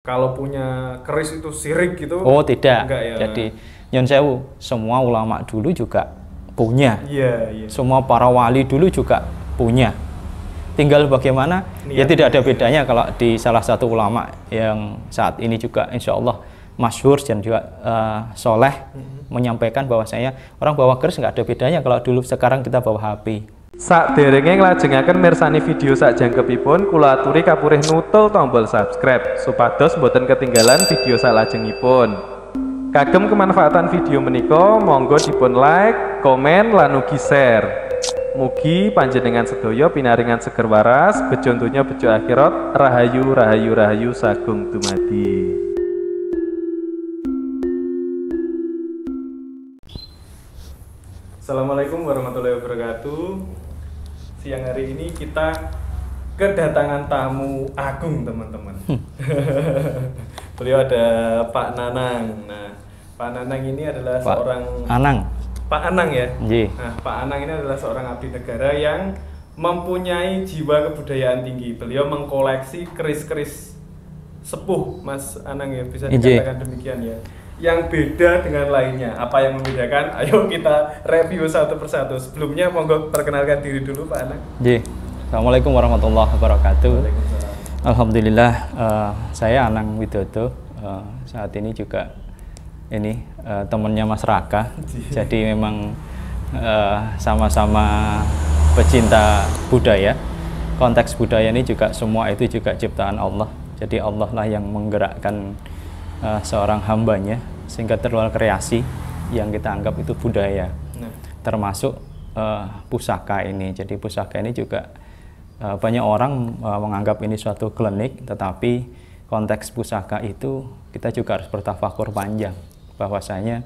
Kalau punya keris itu syirik gitu? Oh tidak. Enggak ya. Jadi Nyon Sewu, semua ulama dulu juga punya. Iya, iya. Semua para wali dulu juga punya. Tinggal bagaimana? Ya tidak ada bedanya kalau di salah satu ulama yang saat ini juga insya Allah masyhur dan juga soleh menyampaikan bahwasanya orang bawa keris nggak ada bedanya kalau dulu, sekarang kita bawa HP. Saderenge nglajengaken mirsani video sakjangkepipun, kula aturi kapurih nutul tombol subscribe supados boten ketinggalan video salajengipun. Kagem kemanfaatan video menika monggo dipun like, komen lan ugi share. Mugi panjenengan sedaya pinaringan seger waras, bejo donya bejo akhirat, rahayu rahayu rahayu sagung dumadi. Assalamualaikum warahmatullahi wabarakatuh. Siang hari ini kita kedatangan tamu agung, teman-teman. Beliau ada Pak Nanang. Nah, Pak Nanang ini adalah seorang Pak Anang ya. Nah, Pak Anang ini adalah seorang abdi negara yang mempunyai jiwa kebudayaan tinggi. Beliau mengkoleksi keris-keris sepuh, Mas Anang ya, bisa dikatakan demikian ya. Yang beda dengan lainnya. Apa yang membedakan? Ayo kita review satu persatu. Sebelumnya monggo perkenalkan diri dulu Pak Anang. Assalamualaikum warahmatullahi wabarakatuh. Alhamdulillah, saya Anang Widodo. Saat ini juga temannya Mas Raka. Jadi memang sama-sama pecinta budaya. Konteks budaya ini juga semua itu juga ciptaan Allah. Jadi Allah lah yang menggerakkan seorang hambanya sehingga terluar kreasi yang kita anggap itu budaya. Termasuk pusaka ini. Jadi pusaka ini juga banyak orang menganggap ini suatu klinik, tetapi konteks pusaka itu kita juga harus bertafakur panjang bahwasanya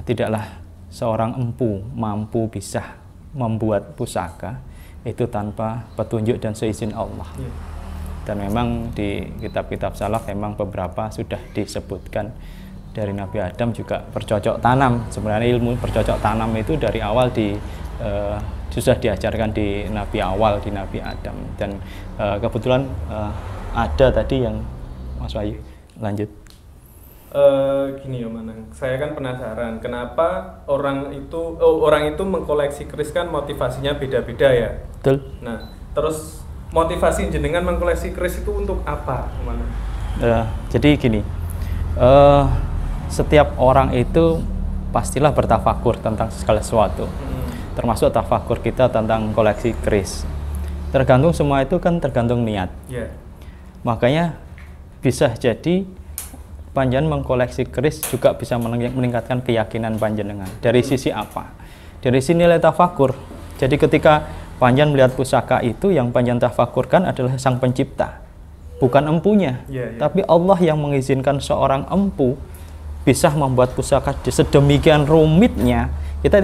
tidaklah seorang empu mampu bisa membuat pusaka itu tanpa petunjuk dan seizin Allah. Dan memang di kitab-kitab salaf memang beberapa sudah disebutkan dari Nabi Adam juga bercocok tanam. Sebenarnya ilmu bercocok tanam itu dari awal sudah diajarkan di Nabi awal, di Nabi Adam. Dan kebetulan ada tadi yang Mas Wahyu lanjut. Gini ya Manang, saya kan penasaran kenapa orang itu mengkoleksi keris, kan motivasinya beda-beda ya. Betul. Nah, terus motivasi jenengan mengkoleksi keris itu untuk apa? Jadi gini, setiap orang itu pastilah bertafakur tentang segala sesuatu, termasuk tafakur kita tentang koleksi keris. Tergantung semua itu kan tergantung niat. Makanya bisa jadi panjenengan mengkoleksi keris juga bisa meningkatkan keyakinan panjenengan. Dari sisi apa? Dari sisi nilai tafakur. Jadi ketika panjenengan melihat pusaka itu, yang panjenengan tafakurkan adalah sang pencipta, bukan empunya. Tapi Allah yang mengizinkan seorang empu bisa membuat pusaka sedemikian rumitnya. Kita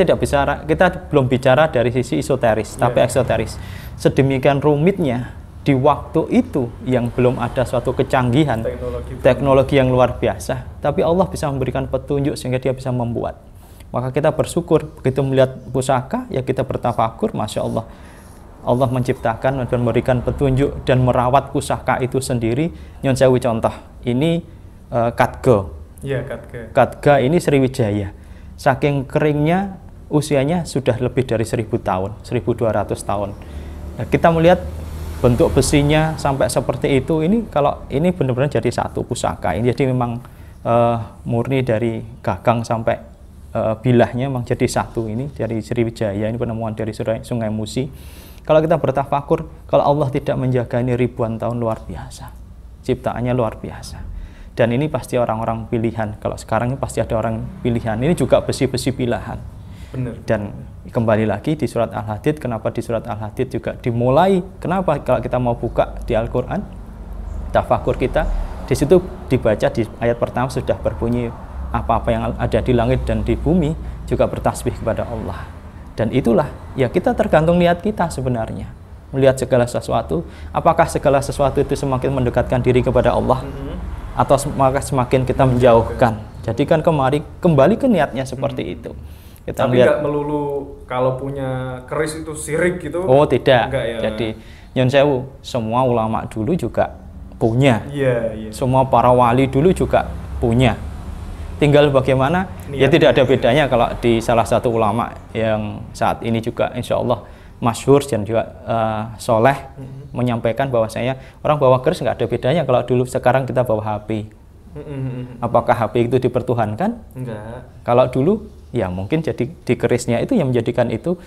belum bicara dari sisi esoteris, tapi eksoteris. Sedemikian rumitnya di waktu itu yang belum ada suatu kecanggihan teknologi yang luar biasa, tapi Allah bisa memberikan petunjuk sehingga dia bisa membuat. Maka kita bersyukur begitu melihat pusaka, ya kita bertafakur, Masya Allah. Allah menciptakan dan memberikan petunjuk dan merawat pusaka itu sendiri. Nyon sewu contoh, ini Katga. Katga ini Sriwijaya. Saking keringnya, usianya sudah lebih dari 1000 tahun, 1200 tahun. Nah, kita melihat bentuk besinya sampai seperti itu. Ini kalau ini benar-benar jadi satu pusaka. Ini jadi memang murni dari gagang sampai bilahnya memang jadi satu. Ini dari Sriwijaya, ini penemuan dari Sungai Musi. Kalau kita bertafakur, kalau Allah tidak menjaga ini ribuan tahun, luar biasa. Ciptaannya luar biasa. Dan ini pasti orang-orang pilihan. Kalau sekarang ini pasti ada orang pilihan. Ini juga besi-besi pilihan. Benar. Dan kembali lagi di surat Al-Hadid, kenapa di surat Al-Hadid juga dimulai? Kenapa kalau kita mau buka di Al-Quran, tafakur kita, di situ dibaca di ayat pertama sudah berbunyi, apa-apa yang ada di langit dan di bumi juga bertasbih kepada Allah. Dan itulah, ya kita tergantung niat kita sebenarnya. Melihat segala sesuatu, apakah segala sesuatu itu semakin mendekatkan diri kepada Allah, atau maka semakin kita menjauhkan. Jadi kan kembali ke niatnya seperti itu. Kita tapi nggak melulu kalau punya keris itu syirik gitu? Oh tidak. Enggak ya. Jadi Nyon sewu, semua ulama dulu juga punya. Semua para wali dulu juga punya. Tinggal bagaimana, ya tidak ada bedanya kalau di salah satu ulama yang saat ini juga insya Allah masyhur dan juga soleh menyampaikan bahwasanya orang bawa keris nggak ada bedanya kalau dulu sekarang kita bawa HP. Apakah HP itu dipertuhankan? Enggak. Kalau dulu ya mungkin jadi di kerisnya itu yang menjadikan itu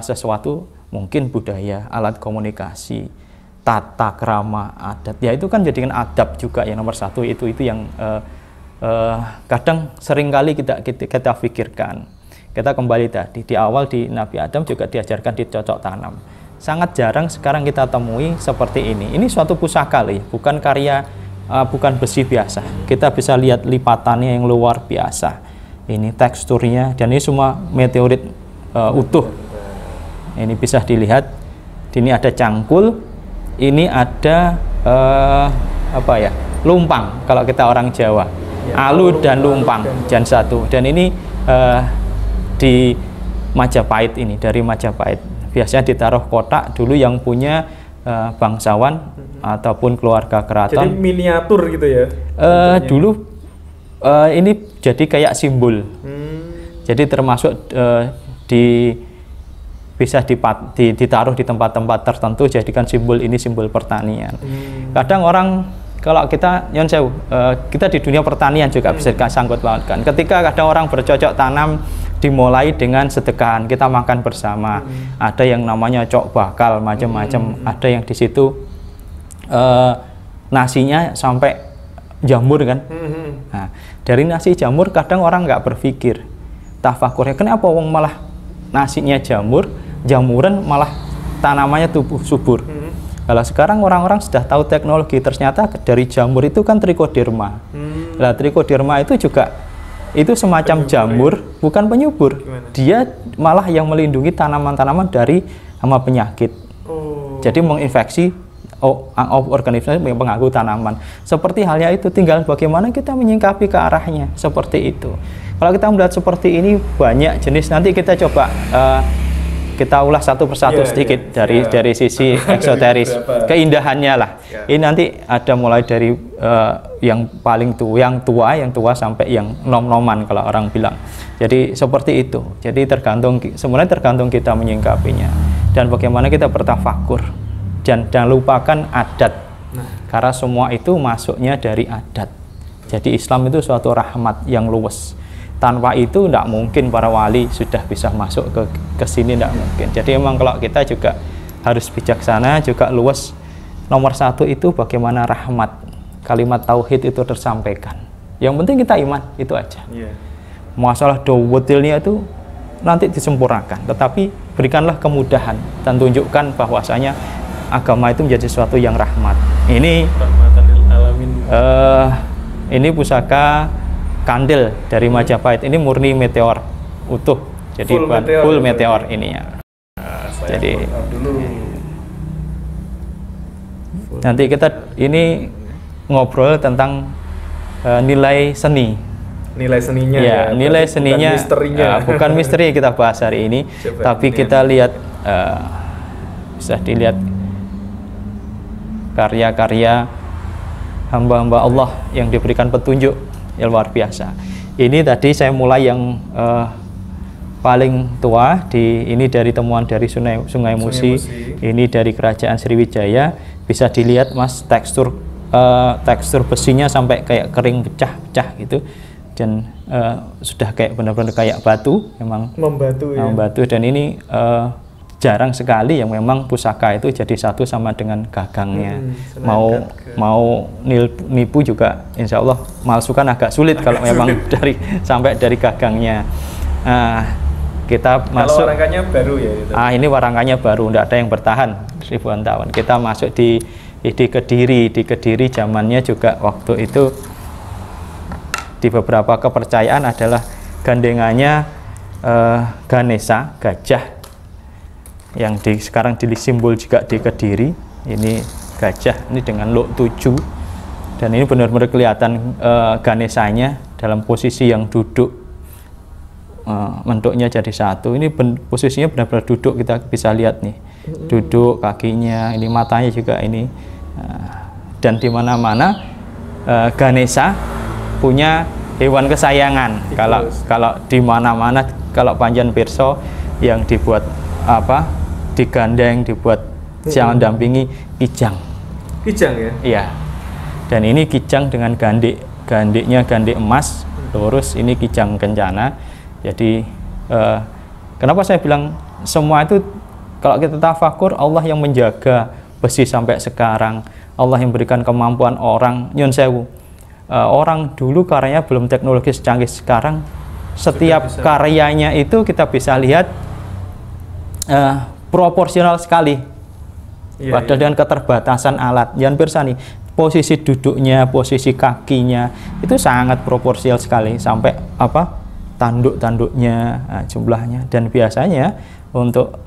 sesuatu mungkin budaya, alat komunikasi, tata krama, adat. Ya itu kan jadikan adab juga yang nomor satu itu yang kadang seringkali kita pikirkan. Kita kembali tadi di awal di Nabi Adam juga diajarkan dicocok tanam. Sangat jarang sekarang kita temui seperti ini. Ini suatu pusaka loh, bukan karya, bukan besi biasa. Kita bisa lihat lipatannya yang luar biasa. Ini teksturnya dan ini semua meteorit utuh. Ini bisa dilihat. Ini ada cangkul. Ini ada lumpang kalau kita orang Jawa. Alu dan lumpang jan satu. Dan ini di Majapahit, ini dari Majapahit. Biasanya ditaruh kotak dulu yang punya bangsawan ataupun keluarga keraton. Jadi miniatur gitu ya? Dulu ini jadi kayak simbol. Jadi termasuk bisa ditaruh di tempat-tempat tertentu, jadikan simbol, ini simbol pertanian. Kadang orang, kalau kita kita di dunia pertanian juga bisa sangkut pautkan. Ketika kadang orang bercocok tanam dimulai dengan sedekahan, kita makan bersama. Ada yang namanya cok bakal, macam-macam. Ada yang di situ nasinya sampai jamur kan. Nah, dari nasi jamur kadang orang nggak berpikir tafakurnya, kenapa wong malah nasinya jamuran malah tanamannya tumbuh subur. Kalau sekarang orang-orang sudah tahu teknologi, ternyata dari jamur itu kan trichoderma. Nah, trichoderma itu juga itu semacam jamur, bukan penyubur. Dia malah yang melindungi tanaman-tanaman dari hama penyakit. Jadi menginfeksi organisme pengganggu tanaman. Seperti halnya itu, tinggal bagaimana kita menyingkapi ke arahnya, seperti itu. Kalau kita melihat seperti ini banyak jenis, nanti kita coba kita ulas satu persatu sedikit dari sisi eksoteris, keindahannya lah. Ini nanti ada mulai dari yang paling tua, yang tua sampai yang nom-noman kalau orang bilang. Jadi seperti itu. Jadi sebenarnya tergantung kita menyingkapinya dan bagaimana kita bertafakur. Dan jangan lupakan adat, karena semua itu masuknya dari adat. Jadi Islam itu suatu rahmat yang luas. Tanpa itu tidak mungkin para wali sudah bisa masuk ke sini, tidak mungkin. Jadi memang kalau kita juga harus bijaksana, juga luas. Nomor satu itu bagaimana rahmat, kalimat tauhid itu tersampaikan. Yang penting kita iman, itu aja. Masalah detailnya itu nanti disempurnakan, tetapi berikanlah kemudahan dan tunjukkan bahwasanya agama itu menjadi sesuatu yang rahmat. Ini rahmatan lil alamin. Ini pusaka kandil dari Majapahit, ini murni meteor utuh, jadi full meteor ininya. Jadi nanti kita ini ngobrol tentang nilai seni. Nilai seninya ya, nilai seninya bukan misteri kita bahas hari ini. Tapi kita lihat, bisa dilihat karya-karya hamba-hamba Allah yang diberikan petunjuk yang luar biasa. Ini tadi saya mulai yang paling tua, ini dari temuan dari Sungai Musi. Ini dari Kerajaan Sriwijaya. Bisa dilihat Mas, tekstur besinya sampai kayak kering pecah-pecah gitu, dan sudah kayak benar-benar kayak batu, memang membatu. Dan ini jarang sekali yang memang pusaka itu jadi satu sama dengan gagangnya. Mau nipu juga insya Allah malsukan agak sulit kalau memang sampai dari gagangnya. Kita masuk. Kalau warangkanya baru ya itu. Ini warangkanya baru, tidak ada yang bertahan ribuan tahun. Kita masuk di Kediri. Di Kediri zamannya juga waktu itu di beberapa kepercayaan adalah gandengannya Ganesha, gajah, yang sekarang simbol juga di Kediri. Ini gajah, ini dengan lok 7, dan ini benar-benar kelihatan Ganeshanya dalam posisi yang duduk, bentuknya jadi satu. Ini posisinya benar-benar duduk, kita bisa lihat nih, duduk kakinya, ini matanya juga ini. dan di mana-mana Ganesha punya hewan kesayangan. Kalau di mana-mana, kalau panjen pirsa yang dibuat digandeng, dibuat jangan dampingi kijang. Kijang ya? Iya. Dan ini kijang dengan gandiknya gandik emas, lurus, ini kijang kencana. Jadi kenapa saya bilang semua itu kalau kita tafakur, Allah yang menjaga besi sampai sekarang, Allah yang berikan kemampuan orang. Nyun sewu, orang dulu karyanya belum teknologi secanggih sekarang, setiap karyanya itu kita bisa lihat proporsional sekali. Padahal dengan keterbatasan alat, jangan pirsa nih, posisi duduknya, posisi kakinya itu sangat proporsional sekali, sampai tanduk-tanduknya, jumlahnya. Dan biasanya untuk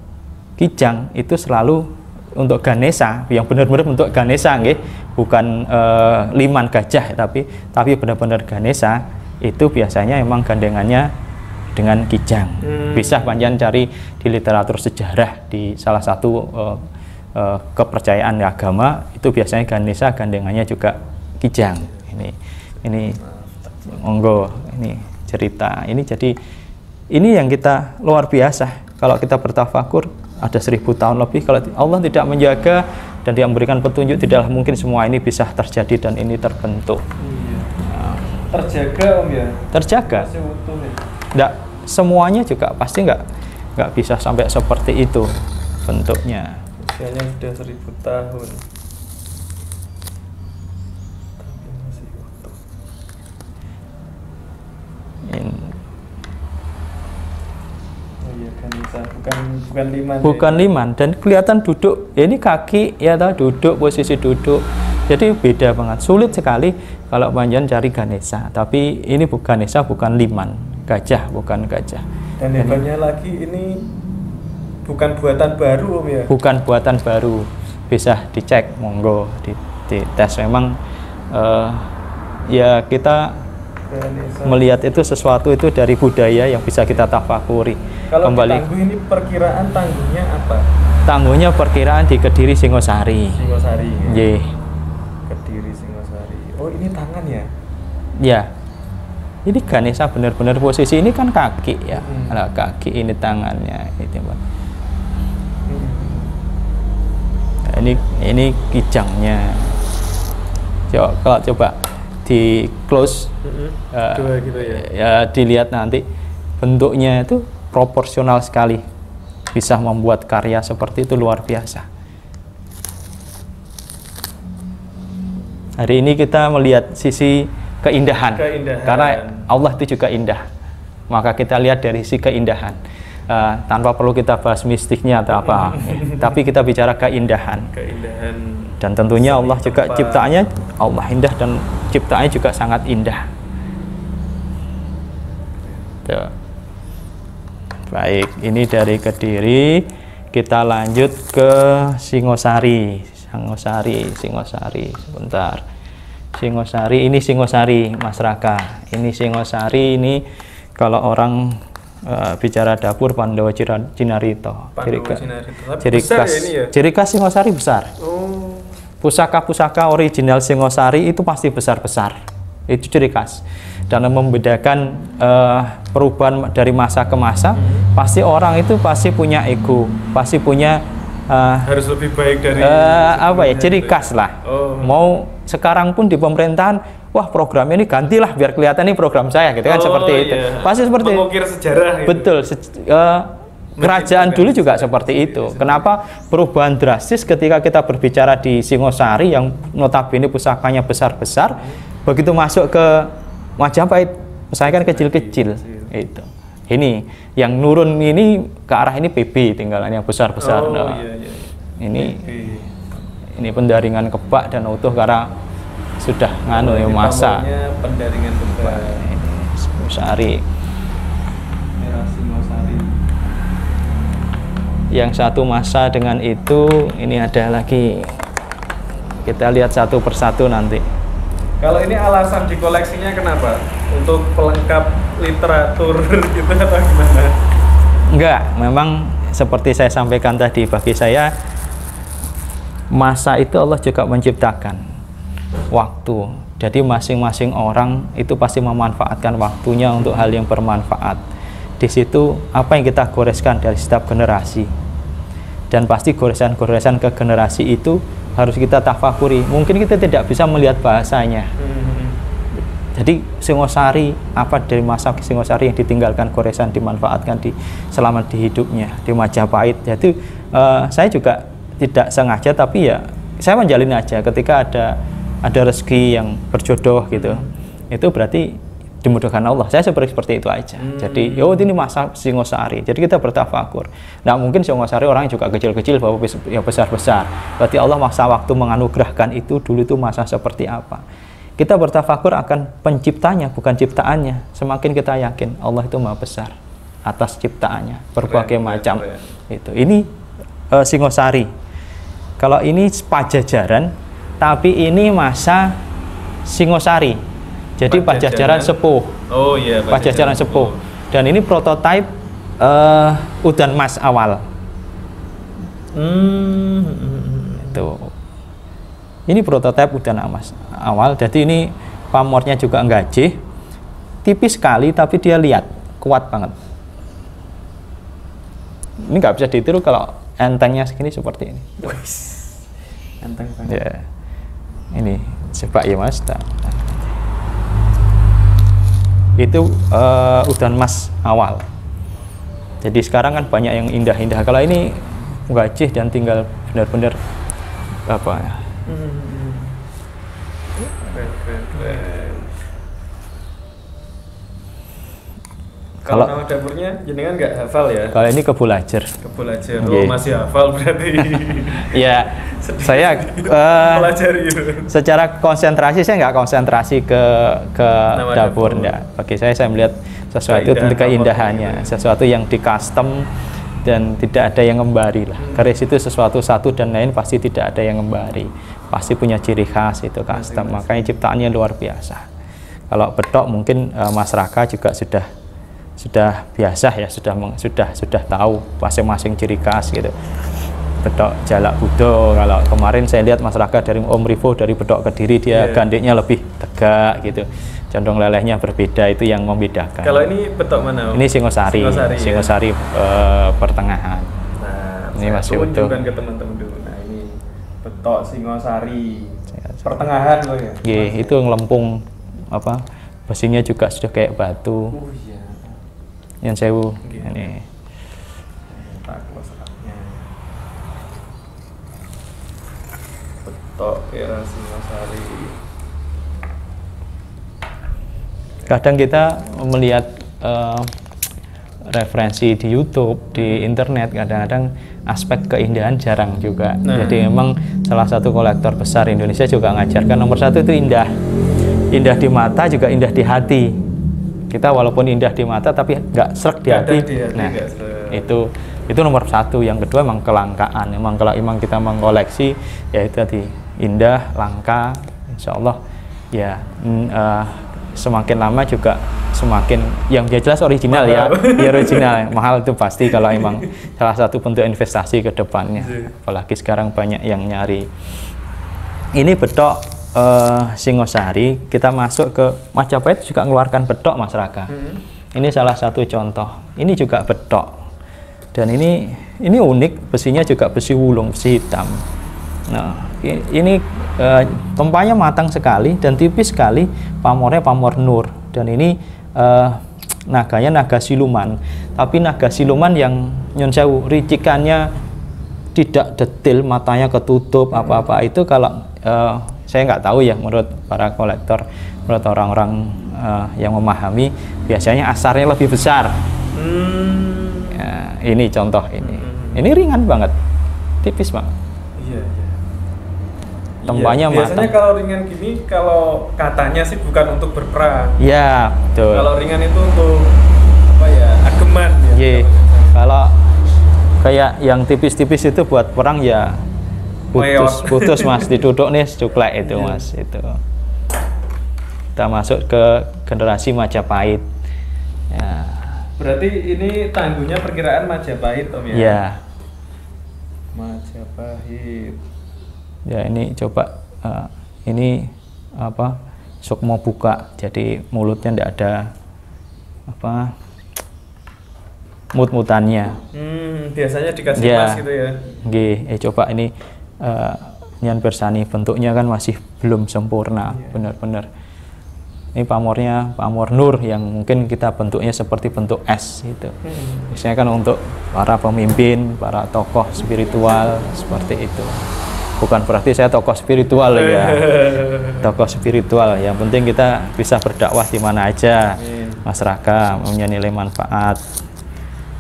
kijang itu selalu untuk Ganesha, yang benar-benar untuk Ganesha, bukan liman gajah, tapi benar-benar Ganesha itu biasanya emang gandengannya dengan kijang. Bisa panjang cari di literatur sejarah, di salah satu kepercayaan agama itu biasanya Ganesha gandengannya juga kijang. Ini monggo, ini cerita ini. Jadi ini yang kita luar biasa kalau kita bertafakur, ada 1000 tahun lebih. Kalau Allah tidak menjaga dan Dia memberikan petunjuk, tidaklah mungkin semua ini bisa terjadi dan ini terbentuk. Terjaga Om ya? Terjaga. Nggak semuanya juga pasti nggak bisa sampai seperti itu bentuknya. Usianya sudah 1000 tahun. Tapi masih utuh. Oh iya, Ganesha bukan liman. Bukan liman, dan kelihatan duduk. Ya, ini kaki ya duduk, posisi duduk. Jadi beda banget. Sulit sekali kalau panjang cari Ganesha. Tapi ini bukan Ganesha, bukan liman. Gajah, bukan gajah. Dan hebatnya lagi ini bukan buatan baru Om ya? Bukan buatan baru, bisa dicek, monggo dites. Memang ya kita melihat itu sesuatu itu dari budaya yang bisa kita tafakuri. Kalau tangguh ini perkiraan tangguhnya apa? Tangguhnya perkiraan di Kediri Singosari. Singosari. Ya. Kediri Singosari. Oh ini tangan ya? Ya. Ini Ganesha benar-benar posisi ini kan kaki ya. Nah, kaki ini tangannya itu Pak. Ini kijangnya. Kalau coba di close, gitu ya. Ya dilihat nanti bentuknya itu proporsional sekali, bisa membuat karya seperti itu luar biasa. Hari ini kita melihat sisi keindahan. Karena Allah itu juga indah, maka kita lihat dari sisi keindahan. Tanpa perlu kita bahas mistiknya atau apa, tapi kita bicara keindahan. Dan tentunya Allah juga ciptaannya, Allah indah dan ciptaannya juga sangat indah. Tuh. Baik, ini dari Kediri, kita lanjut ke Singosari. Sebentar. Singosari, ini Singosari Mas Raka. Ini Singosari, ini kalau orang bicara dapur Pandawa Cinarito. Ciri khas Singosari besar. Pusaka-pusaka original Singosari itu pasti besar-besar. Itu ciri khas. Dan membedakan perubahan dari masa ke masa, pasti orang itu pasti punya ego, pasti punya harus lebih baik dari ciri khas lah. Mau sekarang pun di pemerintahan, wah programnya ini gantilah biar kelihatan ini program saya gitu kan, seperti itu. Pasti seperti mengukir sejarah gitu. Betul. Kerajaan dulu juga seperti itu. Kenapa perubahan drastis ketika kita berbicara di Singosari yang notabene pusakanya besar-besar, begitu masuk ke Majapahit pusakanya kan kecil-kecil. Itu. Ini yang nurun ini ke arah ini PB tinggalan yang besar-besar. Ini pendaringan kebak dan utuh karena sudah nganu ya masa pendaringan kebak. Singosari. Yang satu masa dengan itu, ini ada lagi. Kita lihat satu persatu nanti. Kalau ini alasan dikoleksinya kenapa? Untuk pelengkap literatur gitu atau gimana? Enggak, memang seperti saya sampaikan tadi, bagi saya masa itu Allah juga menciptakan. waktu. Jadi masing-masing orang itu pasti memanfaatkan waktunya untuk hal yang bermanfaat. Di situ apa yang kita goreskan dari setiap generasi, dan pasti goresan-goresan ke generasi itu harus kita tafakuri. Mungkin kita tidak bisa melihat bahasanya. Jadi Singosari, apa dari masa Singosari yang ditinggalkan goresan dimanfaatkan selama di hidupnya di Majapahit. Jadi saya juga tidak sengaja, tapi ya saya menjalin aja ketika ada rezeki yang berjodoh gitu. Itu berarti dimudahkan Allah. Saya seperti itu aja. Jadi, ini masa Singosari. Jadi kita bertafakur. Nah, mungkin Singosari orang juga kecil-kecil, bahwa yang besar-besar. Berarti Allah masa waktu menganugerahkan itu dulu itu masa seperti apa. Kita bertafakur akan penciptanya, bukan ciptaannya. Semakin kita yakin Allah itu maha besar atas ciptaannya, berbagai macam. Itu. Ini Singosari. Kalau ini Pajajaran, tapi ini masa Singosari. Jadi Pajajaran Sepuh. Oh iya, Pajajaran Sepuh. Dan ini prototipe Udan Mas awal. Itu. Ini prototipe Udan Mas awal. Jadi ini pamornya juga enggajih. Tipis sekali, tapi dia lihat kuat banget. Ini nggak bisa ditiru kalau entengnya segini seperti ini. Enteng banget. Ya. Ini coba ya Mas. Itu Udan Mas awal. Jadi sekarang kan banyak yang indah-indah. Kalau ini gajih dan tinggal benar-benar apa ya? Kalau nama dapurnya jenengan nggak hafal ya? Kalau ini Kebulajer. Kebulajer. Oh, masih hafal berarti. Ya, saya pelajari. Secara konsentrasi saya nggak konsentrasi ke dapur, enggak. Bagi saya melihat sesuatu tentang keindahannya, sesuatu yang di custom dan tidak ada yang ngembari lah. Keris itu sesuatu satu dan lain pasti tidak ada yang ngembari. Pasti punya ciri khas itu custom. Makanya ciptaannya luar biasa. Kalau bedok mungkin Mas Raka juga sudah biasa ya, sudah tahu masing-masing ciri khas gitu. Bedok Jalak Budo, kalau kemarin saya lihat masyarakat dari Om Rivo dari bedok Kediri dia gandiknya lebih tegak gitu, condong lelehnya berbeda, itu yang membedakan. Kalau ini bedok mana Om? Ini Singosari ya? Pertengahan. Nah, ini masih utuh. Tunjukkan ke teman-teman dulu. Nah, ini bedok Singosari pertengahan loh ya. Itu ngelempung apa, besinya juga sudah kayak batu. Yang sewu ini. Betok era Singosari. Kadang kita melihat referensi di YouTube, di internet, kadang-kadang aspek keindahan jarang juga. Jadi memang salah satu kolektor besar Indonesia juga mengajarkan nomor satu itu indah di mata, juga indah di hati. Kita walaupun indah di mata tapi nggak srek di hati. Nah, itu nomor satu. Yang kedua memang kelangkaan. Memang kalau kita mengkoleksi ya itu tadi indah, langka, insya Allah ya semakin lama juga semakin yang jelas original mahal. Ya original mahal itu pasti kalau emang salah satu bentuk investasi ke depannya. Apalagi sekarang banyak yang nyari. Ini bedok Singosari, kita masuk ke Majapahit juga mengeluarkan bedok Mas Raka. Ini salah satu contoh. Ini juga bedok. Dan ini unik, besinya juga besi wulung, besi hitam. Nah, ini tempanya matang sekali dan tipis sekali, pamornya pamor nur. Dan ini naganya naga siluman. Tapi naga siluman yang nyun sewu, ricikannya tidak detail, matanya ketutup apa-apa itu kalau saya nggak tahu ya, menurut para kolektor, menurut orang-orang yang memahami, biasanya asarnya lebih besar. Ya, ini contoh ini ringan banget, tipis banget. Iya. Tempanya matang. Biasanya kalau ringan gini, kalau katanya sih bukan untuk berperang. Ya, betul. Kalau ringan itu untuk apa ya? Ageman ya. Kalau kayak yang tipis-tipis itu buat perang ya. Putus Mas, diduduk nih cuklek itu Mas itu. Kita masuk ke generasi Majapahit. Ya. Berarti ini tangguhnya perkiraan Majapahit Om ya? Iya. Majapahit. Ya ini coba ini sukmo buka, jadi mulutnya tidak ada mut-mutannya. Biasanya dikasih mas gitu ya. Coba ini nyan bersani, bentuknya kan masih belum sempurna, benar-benar. Ini pamornya pamor nur yang mungkin kita bentuknya seperti bentuk es gitu. Biasanya kan untuk para pemimpin, para tokoh spiritual seperti itu. Bukan berarti saya tokoh spiritual ya. Tokoh spiritual, yang penting kita bisa berdakwah di mana aja. Masyarakat punya nilai manfaat.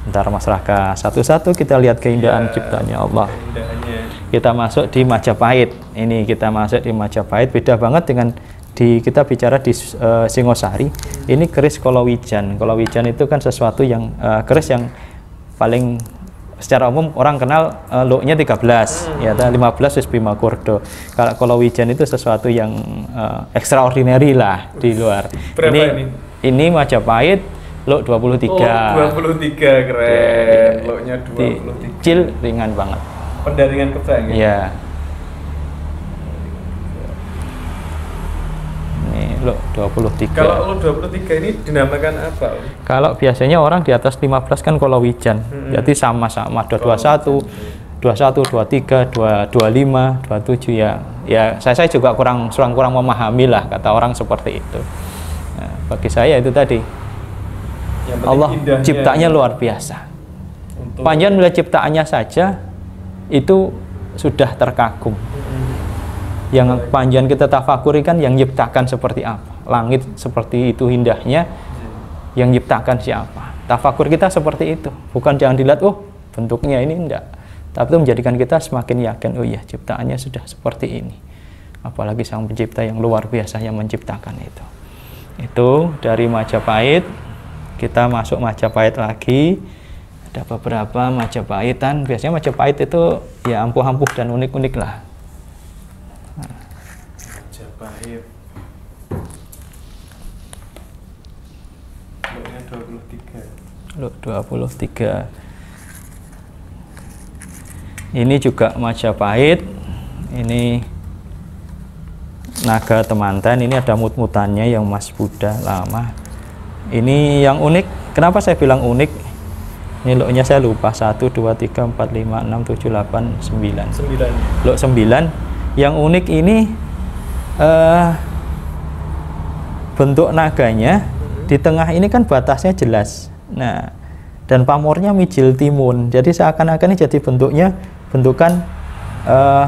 Ntar masyarakat satu-satu kita lihat keindahan ciptanya Allah. Kita masuk di Majapahit. Ini kita masuk di Majapahit, beda banget dengan kita bicara di Singosari. Ini keris Kolowijan. Kolowijan itu kan sesuatu yang keris yang paling secara umum orang kenal looknya 13, ya 15 Bima Kurdo. Kalau Kolowijan itu sesuatu yang extraordinary lah di luar. Berapa ini Majapahit look 23. Oh, 23 keren. Looknya 23. Kecil, ringan banget. Pendaringan kebang ya? Iya. Lo 23. Kalau lo 23 ini dinamakan apa? Kalau biasanya orang di atas 15 kan Kolowijan. Jadi sama-sama ada 21, 23, 25, 27 ya. Ya saya juga kurang memahami lah kata orang seperti itu. Nah, bagi saya itu tadi. Allah ciptanya luar biasa. Panjang melihat ciptaannya saja itu sudah terkagum. Yang panjang kita tafakuri kan yang nyiptakan seperti apa, langit seperti itu indahnya, yang nyiptakan siapa. Tafakur kita seperti itu, bukan jangan dilihat bentuknya ini enggak, tapi itu menjadikan kita semakin yakin, oh iya ciptaannya sudah seperti ini. Apalagi sang pencipta yang luar biasa yang menciptakan itu. Itu dari Majapahit. Kita masuk Majapahit lagi. Ada beberapa Majapahitan. Biasanya Majapahit itu ya ampuh-ampuh dan unik-unik lah. Majapahit. Looknya 23. Look 23. Ini juga Majapahit. Ini naga temanten. Ini ada mut-mutannya yang Mas Buddha lama. Ini yang unik. Kenapa saya bilang unik? Ini looknya saya lupa. 1, 2, 3, 4, 5, 6, 7, 8, 9. Look 9. Yang unik ini bentuk naganya di tengah ini kan batasnya jelas. Nah, dan pamornya mijil timun. Jadi seakan-akan ini jadi bentukan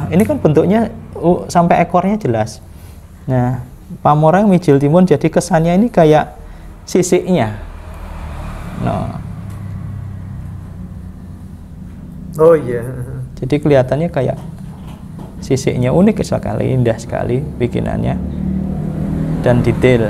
ini kan bentuknya sampai ekornya jelas. Nah, pamornya mijil timun, jadi kesannya ini kayak sisiknya. No. Oh iya. Jadi kelihatannya kayak sisiknya, unik sekali, indah sekali bikinannya dan detail.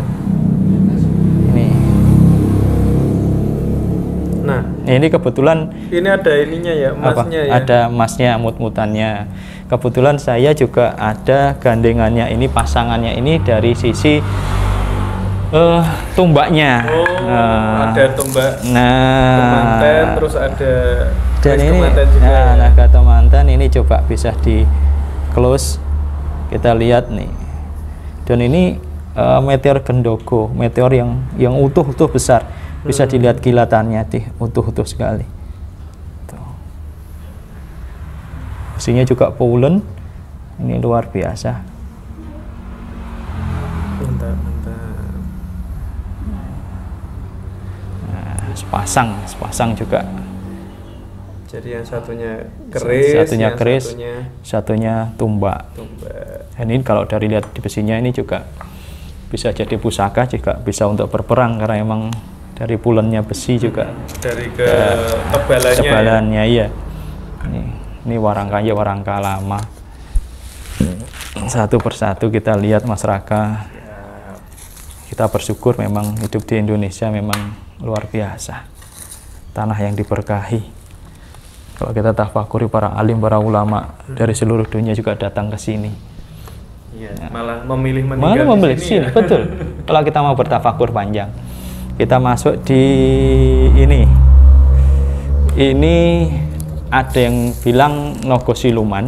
Nah, ini kebetulan ini ada ininya ya, emasnya ya. Ada emasnya, mut-mutannya. Kebetulan saya juga ada gandengannya, ini pasangannya ini dari sisi tumbaknya. Ada tumbak temanten, terus ada dan ini naga temanten ini coba bisa di close, kita lihat nih. Dan ini meteor Gendogo, meteor yang utuh-utuh besar. Bisa dilihat kilatannya, utuh-utuh sekali. Tuh. Mesinnya juga Poulen, ini luar biasa. Mantap. Nah, sepasang juga. Jadi yang satunya keris, satunya tumbak. Dan ini kalau dari lihat di besinya ini juga bisa jadi pusaka, juga bisa untuk berperang karena emang dari pulennya besi juga. Dari tebalannya iya. Ini warangka lama. Satu persatu kita lihat masyarakat. Kita bersyukur memang hidup di Indonesia memang luar biasa. Tanah yang diberkahi. Kalau kita tafakuri para alim, para ulama dari seluruh dunia juga datang ke sini. Iya, malah memilih meninggal di sini. Betul. Kalau kita mau bertafakur panjang. Kita masuk di ini. Ini ada yang bilang Nogo Siluman,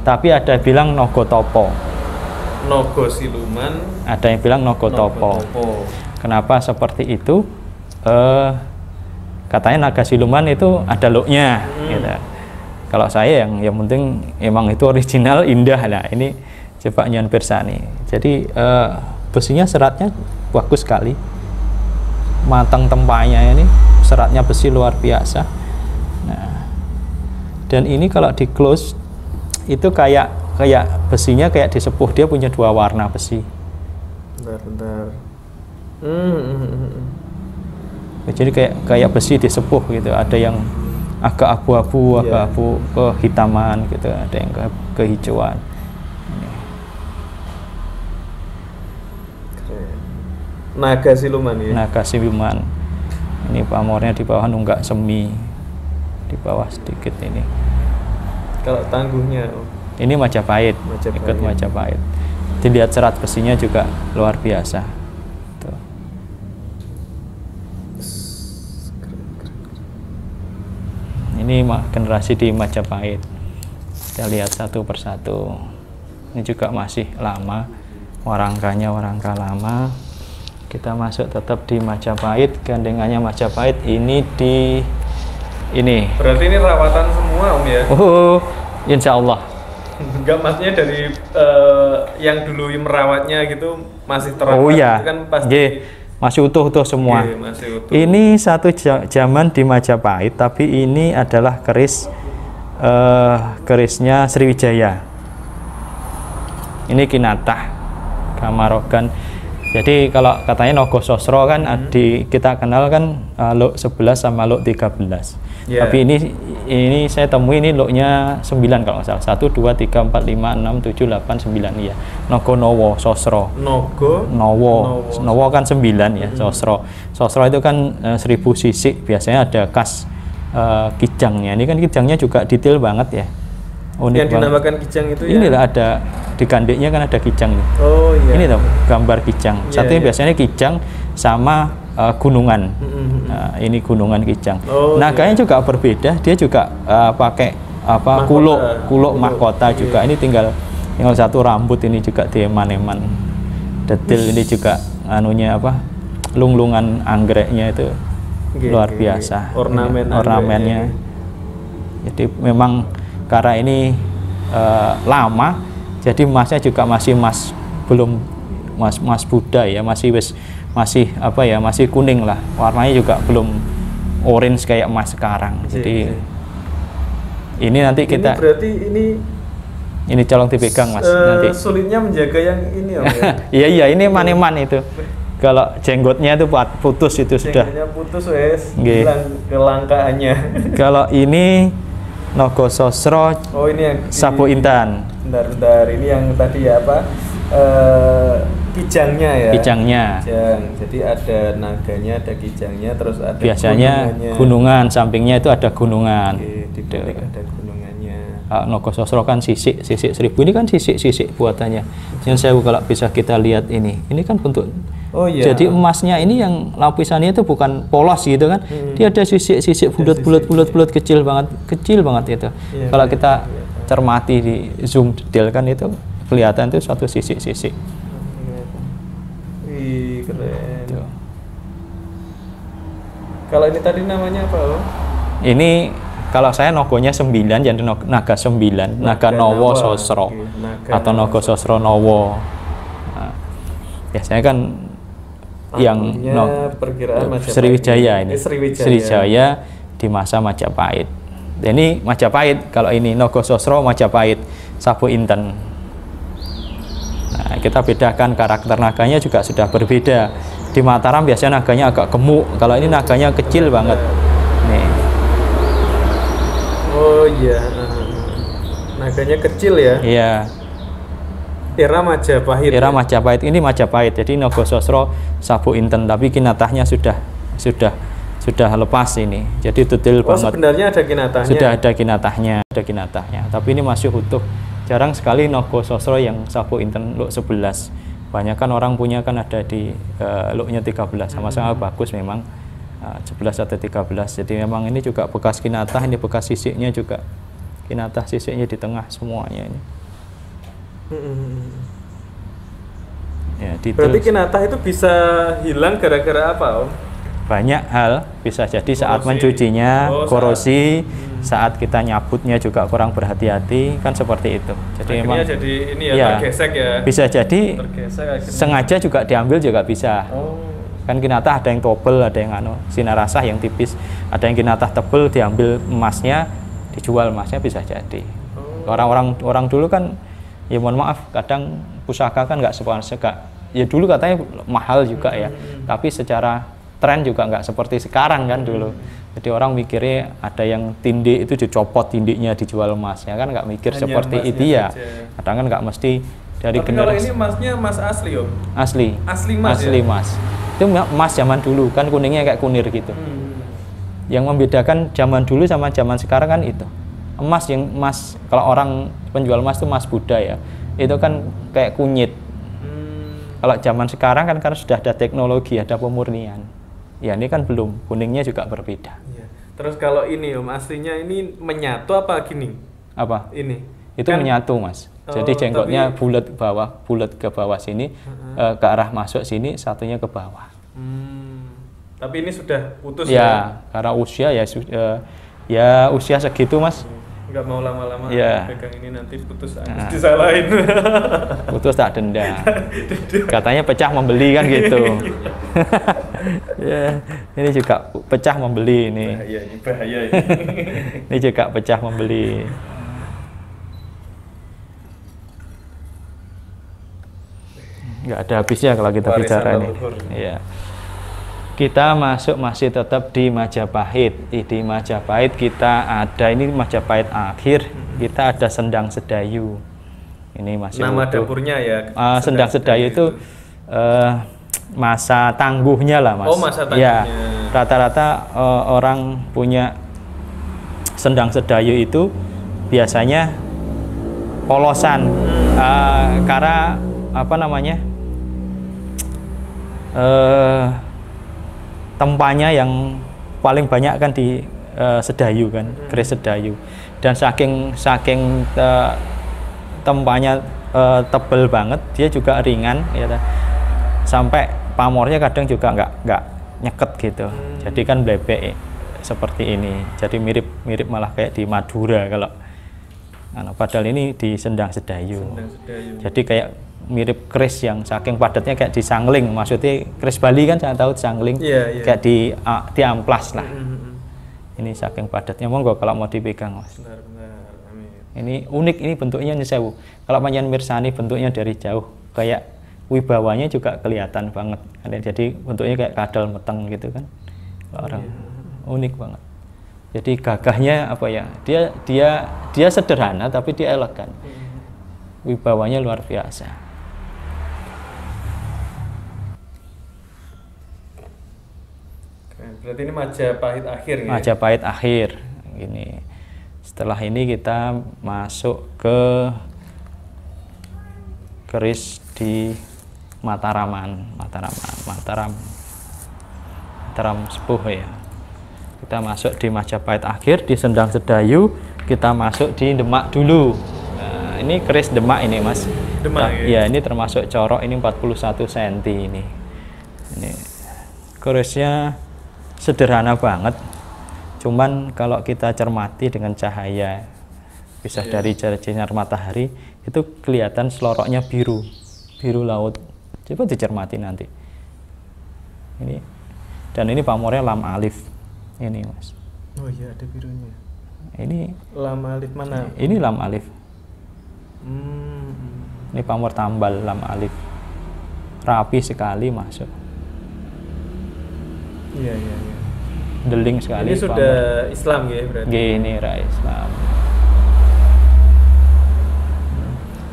tapi ada yang bilang Nogo Topo. Nogo Siluman, ada yang bilang Nogo Topo. Kenapa seperti itu? Katanya naga siluman itu ada looknya gitu. Kalau saya yang penting emang itu original, indah. Nah ini coba Nyan Pirsani. Jadi besinya seratnya bagus sekali, matang tempanya, ini seratnya besi luar biasa. Nah, dan ini kalau di close itu kayak besinya kayak disepuh, dia punya dua warna besi. Bentar. Jadi kayak besi disepuh gitu, ada yang agak abu-abu, agak abu kehitaman gitu, ada yang kehijauan. Naga siluman ya. Naga siluman. Ini pamornya di bawah nunggak semi, di bawah sedikit ini. Kalau tangguhnya? Ini Majapahit. Ikut Majapahit. Dilihat serat besinya juga luar biasa. Tuh. Ini generasi di Majapahit. Kita lihat satu persatu. Ini juga masih lama. Warangka lama. Kita masuk tetap di Majapahit, gandengannya Majapahit. Ini di ini. Berarti ini rawatan semua Om ya? Insya Allah. Enggak, maksudnya dari yang dulu merawatnya gitu masih terawat. Oh iya, kan pasti masih utuh semua. Masih utuh. Ini satu zaman di Majapahit, tapi ini adalah kerisnya Sriwijaya. Ini Kinatah, Kamarogan. Jadi kalau katanya Nogo Sosro kan kita kenal kan luk 11 sama luk 13. Tapi ini saya temui ini luknya 9 kalau nggak salah. 1 2 3 4 5 6 7 8 9 ya. Nogo Nowo Sosro. Nowo kan 9 ya, Sosro. Sosro itu kan 1000 sisik, biasanya ada kas kijangnya. Ini kan kijangnya juga detail banget ya. Unik yang dinamakan kijang itu ini ya? Ada di gandeknya kan ada kijang nih. Oh iya. Ini tuh gambar kijang. Satunya biasanya kijang sama gunungan. Nah, ini gunungan kijang. Naganya juga berbeda. Dia juga pakai kuluk mahkota juga. Ini tinggal satu rambut, ini juga dieman-eman. Detail ini juga lunglungan anggreknya itu luar biasa. Ornamennya. Jadi memang karena ini lama, jadi emasnya juga masih belum muda ya, masih kuning lah, warnanya juga belum orange kayak emas sekarang. Jadi ini nanti kita berarti ini colong dipegang Mas, nanti sulitnya menjaga yang ini Om iya ya. ini maneman itu. Kalau jenggotnya itu putus itu sudah. Jenggotnya putus hilang kelangkaannya. Kalau ini Nogo Sosro, ini yang Sapu Intan. Bentar, ini yang tadi ya kijangnya ya. Kijang. Jadi ada naganya, ada kijangnya, terus ada biasanya gunungan, sampingnya itu ada gunungan. Di balik ada gunungannya. Nogo Sosro kan sisik 1000, ini kan sisik buatannya. Yang saya kalau bisa kita lihat ini kan bentuk. Jadi emasnya ini yang lapisannya itu bukan polos gitu kan. Dia ada sisik bulat kecil banget itu. Kalau kita cermati di zoom detail kan itu kelihatan itu satu sisik. Wih, keren. Kalau ini tadi namanya apa Om? Ini kalau saya nogonya 9, jadi naga 9, naga Nowo Sosro atau Nogo Sosro Nowo. Nah, biasanya kan yang perkiraan Sriwijaya ini. Sriwijaya di masa Majapahit. Ini Majapahit, kalau ini Nogo Sosro Majapahit, Sapu Inten. Nah, kita bedakan karakter naganya juga sudah berbeda. Di Mataram biasanya naganya agak gemuk, kalau ini naganya kecil banget. Nih. Oh iya. Naganya kecil ya? Iya. Era Majapahit. Ini Majapahit. Jadi Nogo Sosro Sapu Inten, tapi kinatahnya sudah lepas ini. Jadi detail banget. Sebenarnya ada kinatahnya. Sudah ada kinatahnya. Tapi ini masih utuh. Jarang sekali Nogo Sosro yang Sapu Inten luk 11. Banyak kan orang punya kan ada di luknya 13. Sama-sama bagus memang. 11 atau 13. Jadi memang ini juga bekas kinatah, ini bekas sisiknya juga. Kinatah sisiknya di tengah semuanya ini. Ya, berarti kinatah itu bisa hilang gara-gara apa, Om? Banyak hal, bisa jadi korosi. Saat mencucinya, korosi, saat kita nyabutnya juga kurang berhati-hati, kan seperti itu. Jadi akhirnya memang jadi ini ya, tergesek ya. Bisa jadi sengaja juga diambil juga bisa. Kan kinatah ada yang tobel, ada yang sinar rasah yang tipis, ada yang kinatah tebel diambil emasnya, dijual emasnya, bisa jadi. Orang dulu kan, ya mohon maaf, kadang pusaka kan nggak ya dulu katanya mahal juga ya, tapi secara tren juga nggak seperti sekarang kan dulu. Jadi orang mikirnya ada yang tindik itu dicopot tindiknya dijual emasnya, kan nggak mikir hanya seperti itu ya. Kadang kan nggak mesti dari generasi. Kalau ini emasnya emas asli, Om? Asli mas ya? Mas. Itu emas zaman dulu kan kuningnya kayak kunir gitu. Yang membedakan zaman dulu sama zaman sekarang kan itu. Emas kalau orang penjual emas itu emas Buddha ya, itu kan kayak kunyit. Kalau zaman sekarang kan karena sudah ada teknologi, ada pemurnian. Ya ini kan belum, kuningnya juga berbeda. Ya. Terus kalau ini Om, aslinya ini menyatu apa gini? Apa? Ini. Itu kan menyatu, Mas. Jadi jenggotnya bulat ke bawah sini, ke arah masuk sini, satunya ke bawah. Tapi ini sudah putus ya? Karena usia ya usia segitu, Mas. Nggak mau lama-lama pegang ini nanti putus, disalahin. Putus tak denda. Katanya pecah membeli kan gitu. Ya, ini juga pecah membeli ini. Bahaya ini. Ini juga pecah membeli. Nggak ada habisnya kalau kita bicara ini. Iya. Kita masih tetap di Majapahit. Di Majapahit kita ada, ini Majapahit akhir, kita ada Sendang Sedayu. Ini masih nama dapurnya ya. Sendang Sedayu itu masa tangguhnya lah, Mas. Oh, masa tangguhnya. Ya, rata-rata orang punya Sendang Sedayu itu biasanya polosan. Karena apa namanya? Tempanya yang paling banyak kan di Sedayu kan, keris Sedayu, dan saking tempanya tebel banget, dia juga ringan ya, sampai pamornya kadang juga nggak nyeket gitu. Jadi kan blebek seperti ini, jadi mirip malah kayak di Madura kalau padahal ini di Sendang Sedayu. Jadi kayak mirip keris yang saking padatnya kayak di Sangling, maksudnya keris Bali kan saya tahu Sangling, kayak di amplas lah. Ini saking padatnya, monggo kalau mau dipegang, Mas. Benar. Amin. Ini unik, ini bentuknya nyesewu. Kalau panjenengan mirsani bentuknya dari jauh, kayak wibawanya juga kelihatan banget. Jadi bentuknya kayak kadal meteng gitu kan. Orang unik banget. Jadi gagahnya apa ya? Dia sederhana tapi dia elegan. Wibawanya luar biasa. Berarti ini Majapahit akhir ya? Majapahit akhir. Gini. Setelah ini kita masuk ke keris di Mataram Sepuh ya. Kita masuk di Majapahit akhir, di Sendang Sedayu, kita masuk di Demak dulu. Nah, ini keris Demak ini, Mas. Demak ya? Ini termasuk corok, ini 41 cm ini. Ini kerisnya sederhana banget, cuman kalau kita cermati dengan cahaya bisa dari sinar matahari itu kelihatan seloroknya biru laut. Coba dicermati nanti. Ini dan ini pamornya lam alif ini, Mas. Oh iya, ada birunya. Ini lam alif mana? Ini lam alif. Ini pamor tambal lam alif, rapi sekali masuk. Iya. Deling sekali. Ini sudah pamor. Islam ya berarti? Ini Islam.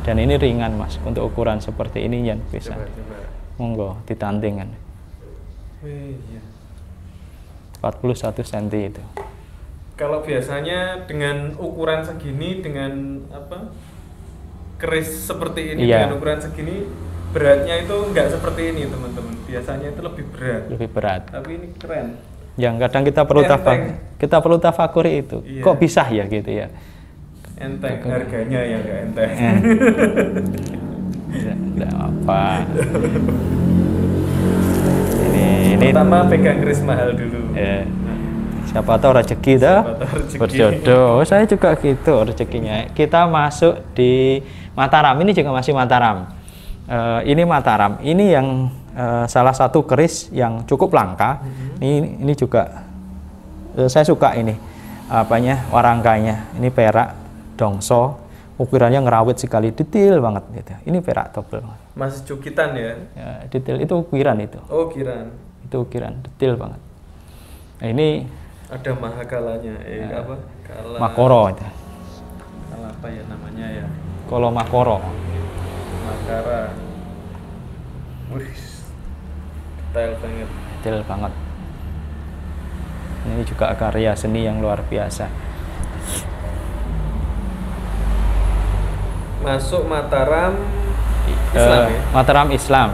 Dan ini ringan, Mas, untuk ukuran seperti ini yang bisa. Monggo ditanding kan. 41 cm itu. Kalau biasanya dengan ukuran segini, dengan apa? Keris seperti ini dengan ukuran segini, beratnya itu nggak seperti ini, teman-teman. Biasanya itu lebih berat. Tapi ini keren. Yang kadang kita perlu tafakuri itu. Kok bisa ya gitu ya? Enteng, harganya yang nggak enteng. Enggak apa. Ini pertama pegang keris mahal dulu. Ya. Siapa tahu rezeki dah berjodoh. Saya juga gitu rezekinya. Kita masuk di Mataram, ini juga masih Mataram. Ini Mataram. Ini yang salah satu keris yang cukup langka. Ini juga saya suka ini apanya warangkanya. Ini perak dongso, ukurannya ngerawit sekali, detail banget gitu. Ini perak tobel. Masih cukitan ya? Ya, detail itu ukiran itu. Oh, ukiran. Itu ukiran, detail banget. Nah, ini ada mahakalanya, apa? Kala makoro itu. Kala apa ya namanya ya? Kolo makoro. Makara. Wih, detail banget. Detail banget. Ini juga karya seni yang luar biasa. Masuk Mataram Islam ya? Mataram Islam.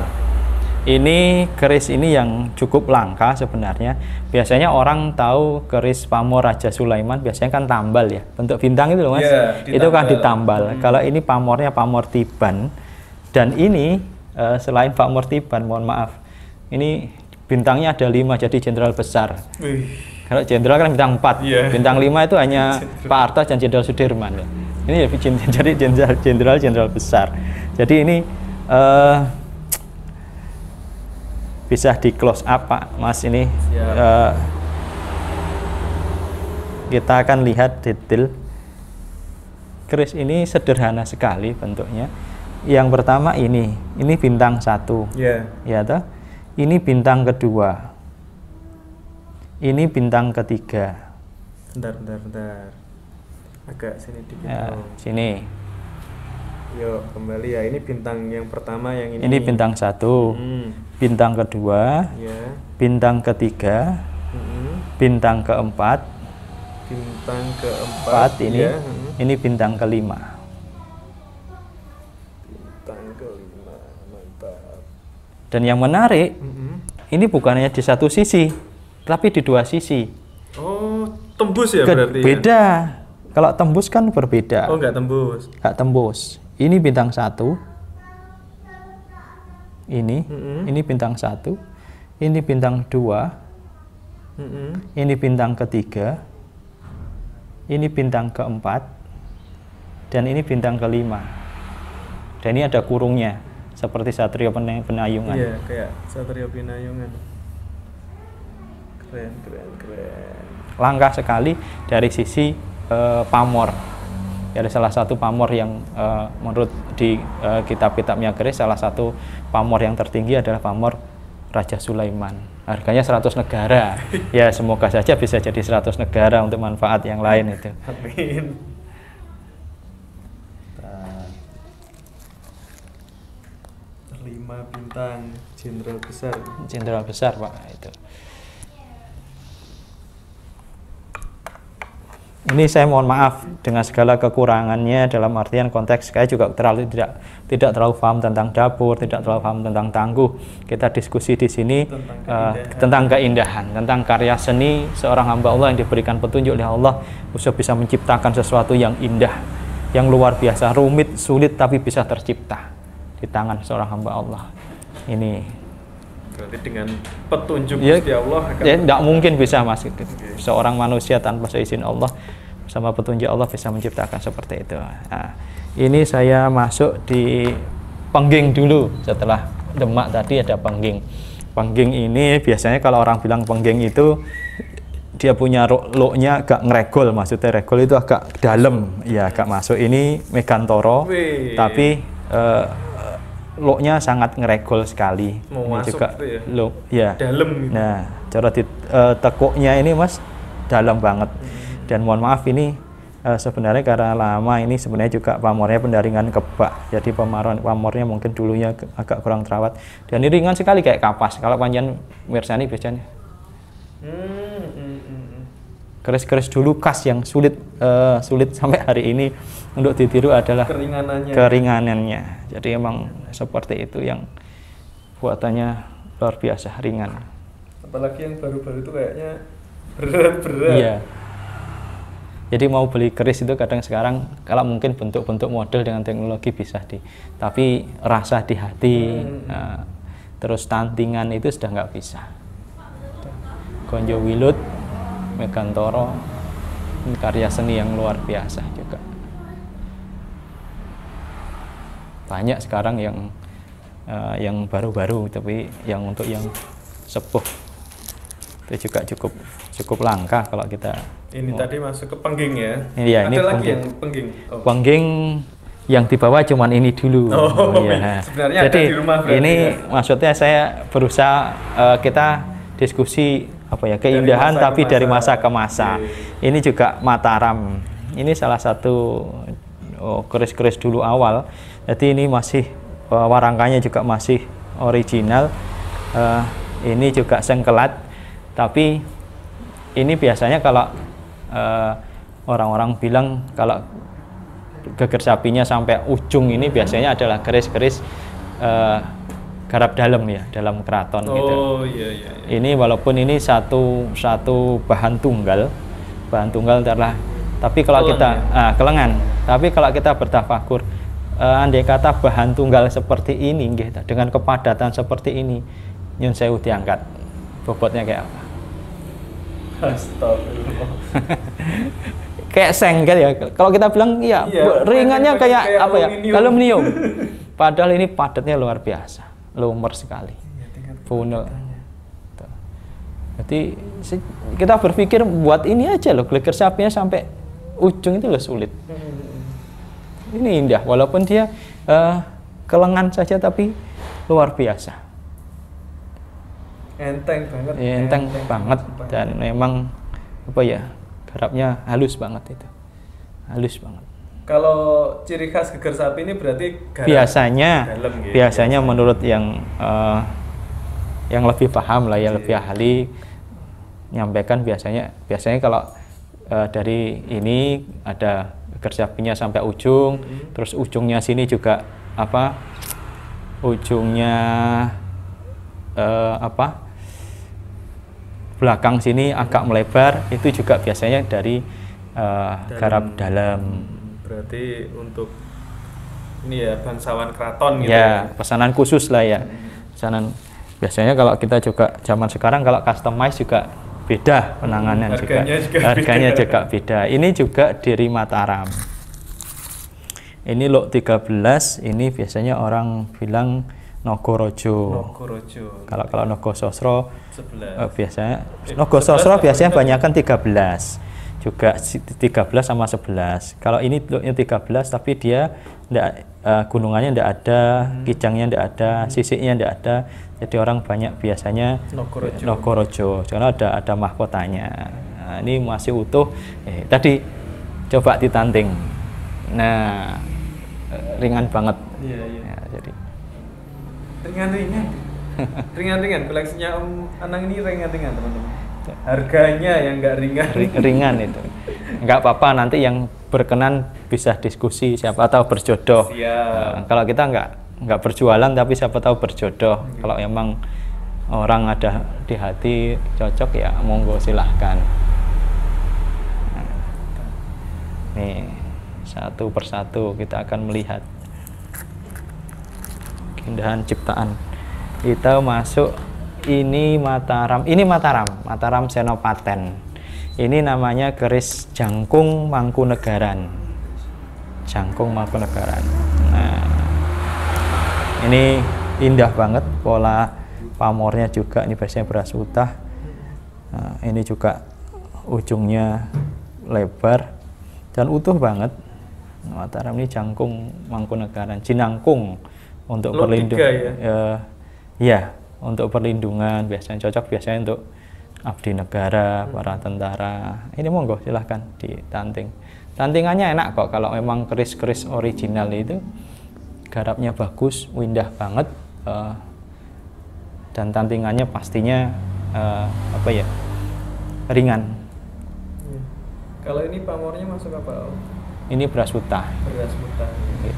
Ini keris ini yang cukup langka sebenarnya. Biasanya orang tahu keris pamor Raja Sulaiman biasanya kan tambal ya, bentuk bintang itu loh Mas. Yeah, itu kan ditambal. Kalau ini pamornya pamor Tiban, dan ini selain pamor Tiban, mohon maaf, ini bintangnya ada 5 jadi jenderal besar. Kalau jenderal kan bintang 4, bintang 5 itu hanya Pak Harto dan Jenderal Sudirman. Ini jadi jenderal besar. Jadi ini bisa di close up Pak Mas ini. Kita akan lihat detail keris ini sederhana sekali bentuknya. Yang pertama ini bintang 1, ya toh. Ini bintang kedua, ini bintang ketiga. Bentar. Agak sini dikit. Ya, sini. Yuk kembali ya. Ini bintang yang pertama yang ini. Ini bintang 1, bintang kedua, bintang ketiga, bintang keempat, ini, ini bintang kelima. Bintang kelima, mantap. Dan yang menarik, ini bukan hanya di satu sisi, tapi di 2 sisi. Oh, tembus ya berarti? Beda. Kalau tembus kan berbeda. Oh, nggak tembus. Nggak tembus. Ini bintang 1. Ini bintang 1. Ini bintang 2. Ini bintang ketiga. Ini bintang keempat. Dan ini bintang kelima. Dan ini ada kurungnya, seperti Satrio Penayungan. Iya, kayak Satrio Penayungan. Keren. Langka sekali dari sisi pamor. Ada salah satu pamor yang menurut di kitab-kitabnya keris, salah satu pamor yang tertinggi adalah pamor Raja Sulaiman. Harganya 100 negara. Ya, semoga saja bisa jadi 100 negara untuk manfaat yang lain itu. Amin. Lima bintang jenderal besar. Jenderal besar Pak itu. Ini saya mohon maaf dengan segala kekurangannya, dalam artian konteks saya juga tidak terlalu paham tentang dapur, tidak terlalu paham tentang tangguh. Kita diskusi di sini tentang keindahan, tentang karya seni seorang hamba Allah yang diberikan petunjuk oleh Allah bisa menciptakan sesuatu yang indah, yang luar biasa, rumit, sulit tapi bisa tercipta di tangan seorang hamba Allah. Ini berarti dengan petunjuk Gusti Allah tidak mungkin bisa Mas. Seorang manusia tanpa seizin Allah sama petunjuk Allah bisa menciptakan seperti itu. Nah, ini saya masuk di Pengging dulu. Setelah Demak tadi ada Pengging. Pengging ini biasanya kalau orang bilang Pengging itu dia punya looknya agak ngeregol, maksudnya regol itu agak dalam, ya agak masuk. Ini Megantoro, tapi looknya sangat ngeregol sekali. Mau ini masuk juga itu ya? Look, ya. Dalam gitu. Nah, cara tekuknya ini Mas dalam banget. Dan mohon maaf ini sebenarnya karena lama ini sebenarnya juga pamornya pendaringan kebak. Jadi pamornya mungkin dulunya agak kurang terawat. Dan ini ringan sekali kayak kapas. Kalau panjang mirsani biasanya. Keris-keris dulu khas yang sulit sampai hari ini untuk ditiru adalah keringanannya. Jadi emang seperti itu yang buatannya luar biasa ringan. Apalagi yang baru-baru itu kayaknya berat-berat. Iya. Jadi mau beli keris itu kadang sekarang kalau mungkin bentuk-bentuk model dengan teknologi bisa tapi rasa di hati, terus tantingan itu sudah nggak bisa. Gonjo Wilut, Megantoro, ini karya seni yang luar biasa juga. Banyak sekarang yang baru-baru, tapi yang untuk yang sepuh itu juga cukup langka kalau kita. Ini tadi masuk ke pengging ya? Iya, ada ini lagi pengging. Yang pengging. Pengging yang di bawah cuman ini dulu. Ya. Sebenarnya jadi ada di rumah ini ya? Maksudnya saya berusaha kita diskusi keindahan tapi dari masa ke masa. Ini juga Mataram. Ini salah satu keris-keris dulu awal. Jadi ini masih warangkanya juga masih original. Ini juga sengkelat, tapi ini biasanya kalau orang-orang bilang kalau geger sapinya sampai ujung ini biasanya adalah keris-keris garap dalam ya, dalam keraton gitu. Iya. Ini walaupun ini satu bahan tunggal adalah, tapi kalau kita kelengan, tapi kalau kita bertafakur, andai kata bahan tunggal seperti ini dengan kepadatan seperti ini, nyun sewu diangkat, bobotnya kayak apa? Astagfirullah. Kayak sengkel ya. Kalau kita bilang iya ringannya kayak apa ya? Aluminium. Padahal ini padatnya luar biasa, lumer sekali. Funel. Jadi kita berpikir buat ini aja loh, geger sapinya sampai ujung itu loh sulit. Ini indah, walaupun dia kelengan saja tapi luar biasa. Enteng banget. Ya, enteng banget dan memang garapnya halus banget itu. Halus banget. Kalau ciri khas geger sapi ini berarti biasanya menurut yang lebih paham lah ya, lebih ahli nyampaikan biasanya kalau dari ini ada geger sapinya sampai ujung, terus ujungnya sini juga ujungnya belakang sini agak melebar, itu juga biasanya dari garap dalam. Berarti untuk ini ya bangsawan keraton gitu ya, pesanan khusus lah ya. Pesanan biasanya kalau kita juga zaman sekarang kalau customize juga beda penanganan, harganya juga beda. Ini juga dari Mataram. Ini Lok 13, ini biasanya orang bilang Nogorojo. Kalau Nogososro biasanya Nogososro biasanya banyakkan 13. Juga 13 sama 11. Kalau ini 13 tapi dia gunungannya enggak ada, kijangnya enggak ada, sisiknya enggak ada. Jadi orang banyak biasanya Nogorojo. Karena ada mahkotanya. Nah, ini masih utuh. Tadi coba ditanting. Nah, ringan banget. Iya. Ya, jadi ringan koleksinya Om Anang ini ringan teman-teman. Harganya yang nggak ringan itu nggak apa-apa, nanti yang berkenan bisa diskusi, siapa tahu berjodoh. Kalau kita nggak berjualan tapi siapa tahu berjodoh. Kalau emang orang ada di hati cocok ya monggo silahkan. Nih satu persatu kita akan melihat keindahan ciptaan. Kita masuk ini Mataram Senopaten. Ini namanya keris Jangkung Mangkunegaran. Nah, ini indah banget, pola pamornya juga ini biasanya beras utah. Nah, ini juga ujungnya lebar dan utuh banget. Mataram ini Jangkung Mangkunegaran, Jinangkung untuk perlindungan. Untuk perlindungan biasanya cocok untuk abdi negara, para tentara. Ini monggo silahkan ditanting. Tantingannya enak kok, kalau memang keris-keris original itu garapnya bagus, indah banget, dan tantingannya pastinya ringan. Kalau ini pamornya masuk apa? Ini beras utah. Okay.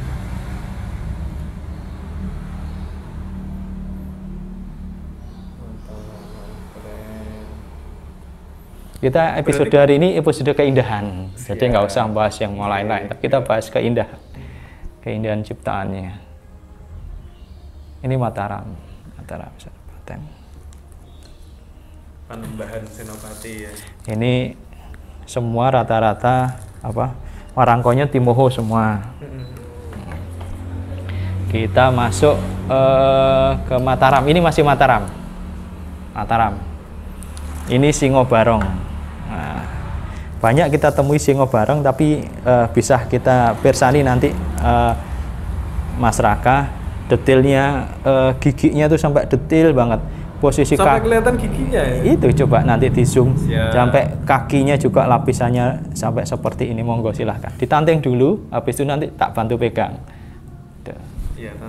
Kita episode hari ini episode keindahan. Jadi nggak usah bahas yang lain-lain, tapi kita bahas keindahan ciptaannya. Ini Mataram Kabupaten. Panembahan Senopati ya. Ini semua rata-rata warangkonya Timoho semua. Kita masuk ke Mataram. Ini masih Mataram. Ini Singo Barong. Nah, banyak kita temui Singo Barong, tapi bisa kita persani nanti Mas Raka, detailnya giginya tuh sampai detail banget. Posisi sampai kelihatan giginya ya? Itu coba nanti di zoom sampai kakinya juga lapisannya sampai seperti ini. Monggo silahkan ditanteng dulu, habis itu nanti tak bantu pegang.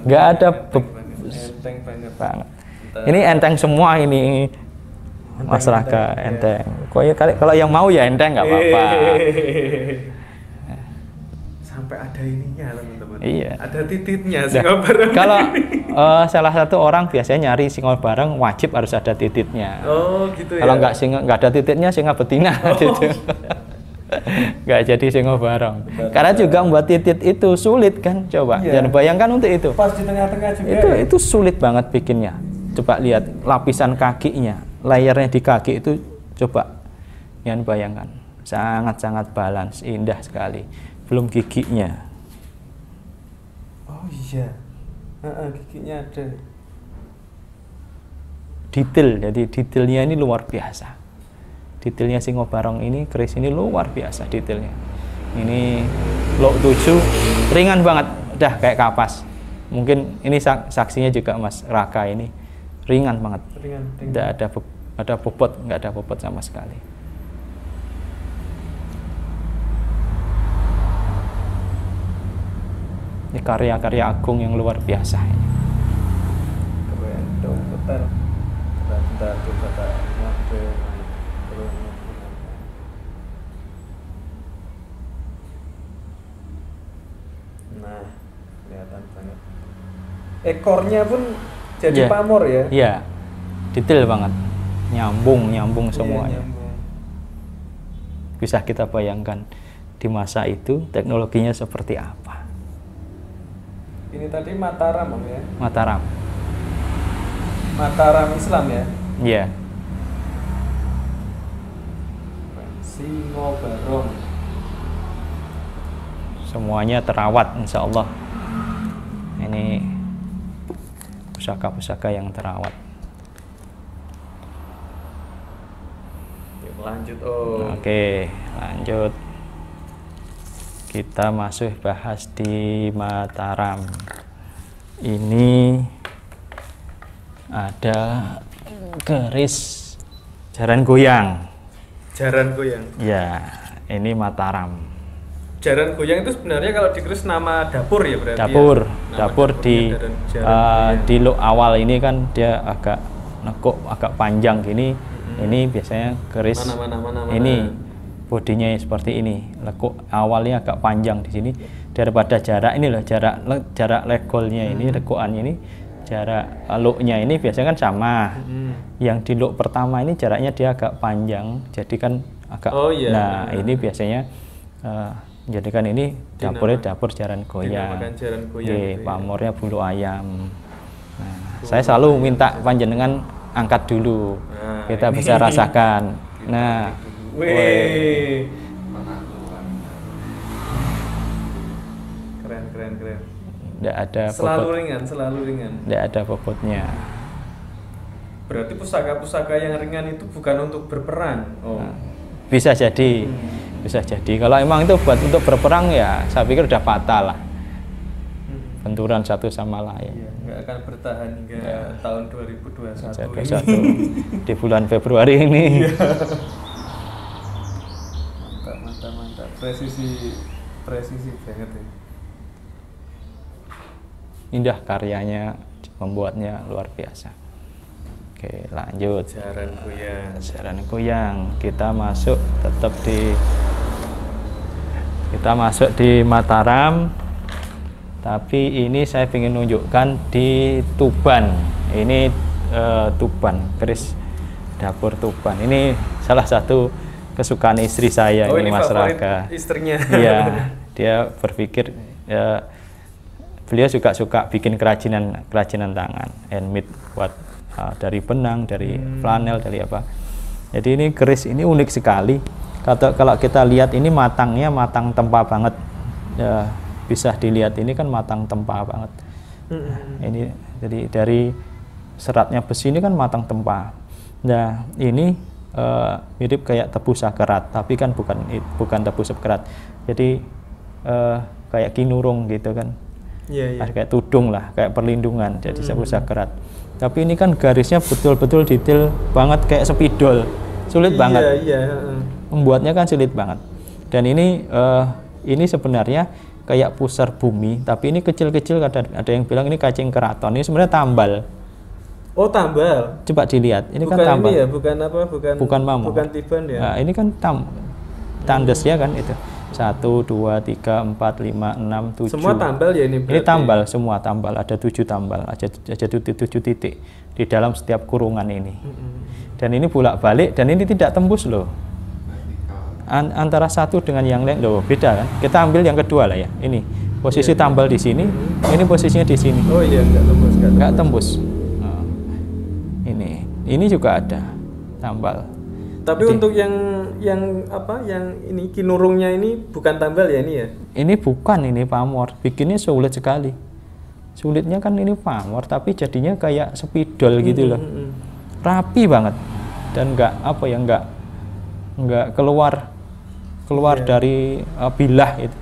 Nggak ada enteng banget. Ini enteng semua ini Mas Raka, enteng. Kalau yang mau ya enteng nggak apa-apa. Sampai ada ininya teman-teman. Iya. Ada tititnya Singo Barong. Kalau salah satu orang biasanya nyari Singo Barong wajib harus ada tititnya. Oh gitu ya. Kalau nggak ada tititnya singa betina gitu. Nggak jadi Singo Barong. Karena juga membuat titit itu sulit kan, coba. Jangan bayangkan untuk itu. Pas di tengah-tengah juga. Itu sulit banget bikinnya. Coba lihat lapisan kakinya, layarnya di kaki itu coba. Jangan bayangkan. Sangat-sangat balance, indah sekali. Belum giginya. Oh iya. Giginya ada. Detail, jadi detailnya ini luar biasa. Detailnya Singo Barong ini, keris ini luar biasa detailnya. Ini lok 7 ringan banget, udah kayak kapas. Mungkin ini saksinya juga Mas Raka, ini ringan banget. Tidak ada bobot, nggak ada bobot sama sekali. Ini karya-karya agung yang luar biasa ini. Keren dong, betul. Bentar, coba tak mode. Nah, kelihatan banget. Ekornya pun jadi pamor ya? Iya, detail banget. Nyambung semuanya. Nyambung. Bisa kita bayangkan di masa itu teknologinya seperti apa. Ini tadi Mataram ya? Mataram Islam ya? Iya. Singo Barong. Semuanya terawat insya Allah. Ini pusaka-pusaka yang terawat. Yuk, lanjut Oke, lanjut. Kita masuk bahas di Mataram. Ini ada keris jaran goyang. Jaran goyang. Ya, ini Mataram. Jaran goyang itu sebenarnya kalau di keris nama dapur ya berarti. Dapur di look awal ini kan dia agak nekuk, agak panjang gini. Ini biasanya keris. Ini bodinya seperti ini, lekuk awalnya agak panjang di sini daripada jarak ini loh, jarak legolnya ini, lekukannya ini, jarak looknya ini biasanya kan sama. Yang di look pertama ini jaraknya dia agak panjang, jadi kan agak. Nah ini biasanya jadikan ini dapurnya dapur jaran goyang. Pamornya bulu ayam. Nah, saya selalu minta panjenengan angkat dulu, kita bisa rasakan. Nah. Wih. Keren. Tidak ada selalu ringan. Tidak ada bobotnya. Berarti pusaka-pusaka yang ringan itu bukan untuk berperang. Nah, bisa jadi. Kalau emang itu buat untuk berperang ya, saya pikir udah fatal lah. Benturan satu sama lain. Iya, nggak akan bertahan hingga tahun 2021. Di bulan Februari ini. Mantap. Presisi banget ya. Indah karyanya, membuatnya luar biasa. Oke, lanjut. Jaran goyang. Kita masuk di Mataram. Tapi ini saya ingin menunjukkan di Tuban. Ini Tuban, keris dapur Tuban. Ini salah satu kesukaan istri saya ini Mas Raka. Istrinya. Iya, dia berpikir ya, beliau juga suka bikin kerajinan tangan, handmade buat dari benang, dari flanel, dari apa. Jadi ini keris ini unik sekali. Kalau kita lihat ini matangnya matang tempa banget. Ya, bisa dilihat ini kan matang tempa banget. Ini jadi dari seratnya besi ini kan matang tempa. Nah, ini mirip kayak tebu sakerat, tapi kan bukan tebu sakerat. Jadi kayak kinurung gitu kan. Kayak tudung lah, kayak perlindungan, jadi tebu sakerat. Tapi ini kan garisnya betul-betul detail banget kayak spidol. Sulit banget. Membuatnya kan sulit banget. Dan ini sebenarnya kayak pusar bumi, tapi ini kecil-kecil, ada yang bilang ini kacing keraton. Ini sebenarnya tambal. Oh, tambal. Coba dilihat. Ini bukan kan tambal. Ini ya, bukan mamon. Bukan tiban ya. Nah, ini kan tandes ya kan itu. 1 2 3 4 5 6 7. Semua tambal ya ini berarti. Ini tambal, semua tambal. Ada 7 tambal, ada 7 titik di dalam setiap kurungan ini. Dan ini bolak-balik dan ini tidak tembus loh. Antara satu dengan yang lain loh, beda kan? Kita ambil yang kedua lah ya. Ini posisi tambal di sini, ini posisinya di sini. Oh iya, nggak tembus. Nah, ini juga ada tambal. Tapi jadi, untuk yang ini kinurungnya ini bukan tambal ya ini ya? Ini bukan, ini pamor. Bikinnya sulit sekali. Sulitnya kan ini pamor, tapi jadinya kayak spidol gitu loh. Rapi banget dan nggak keluar dari bilah itu.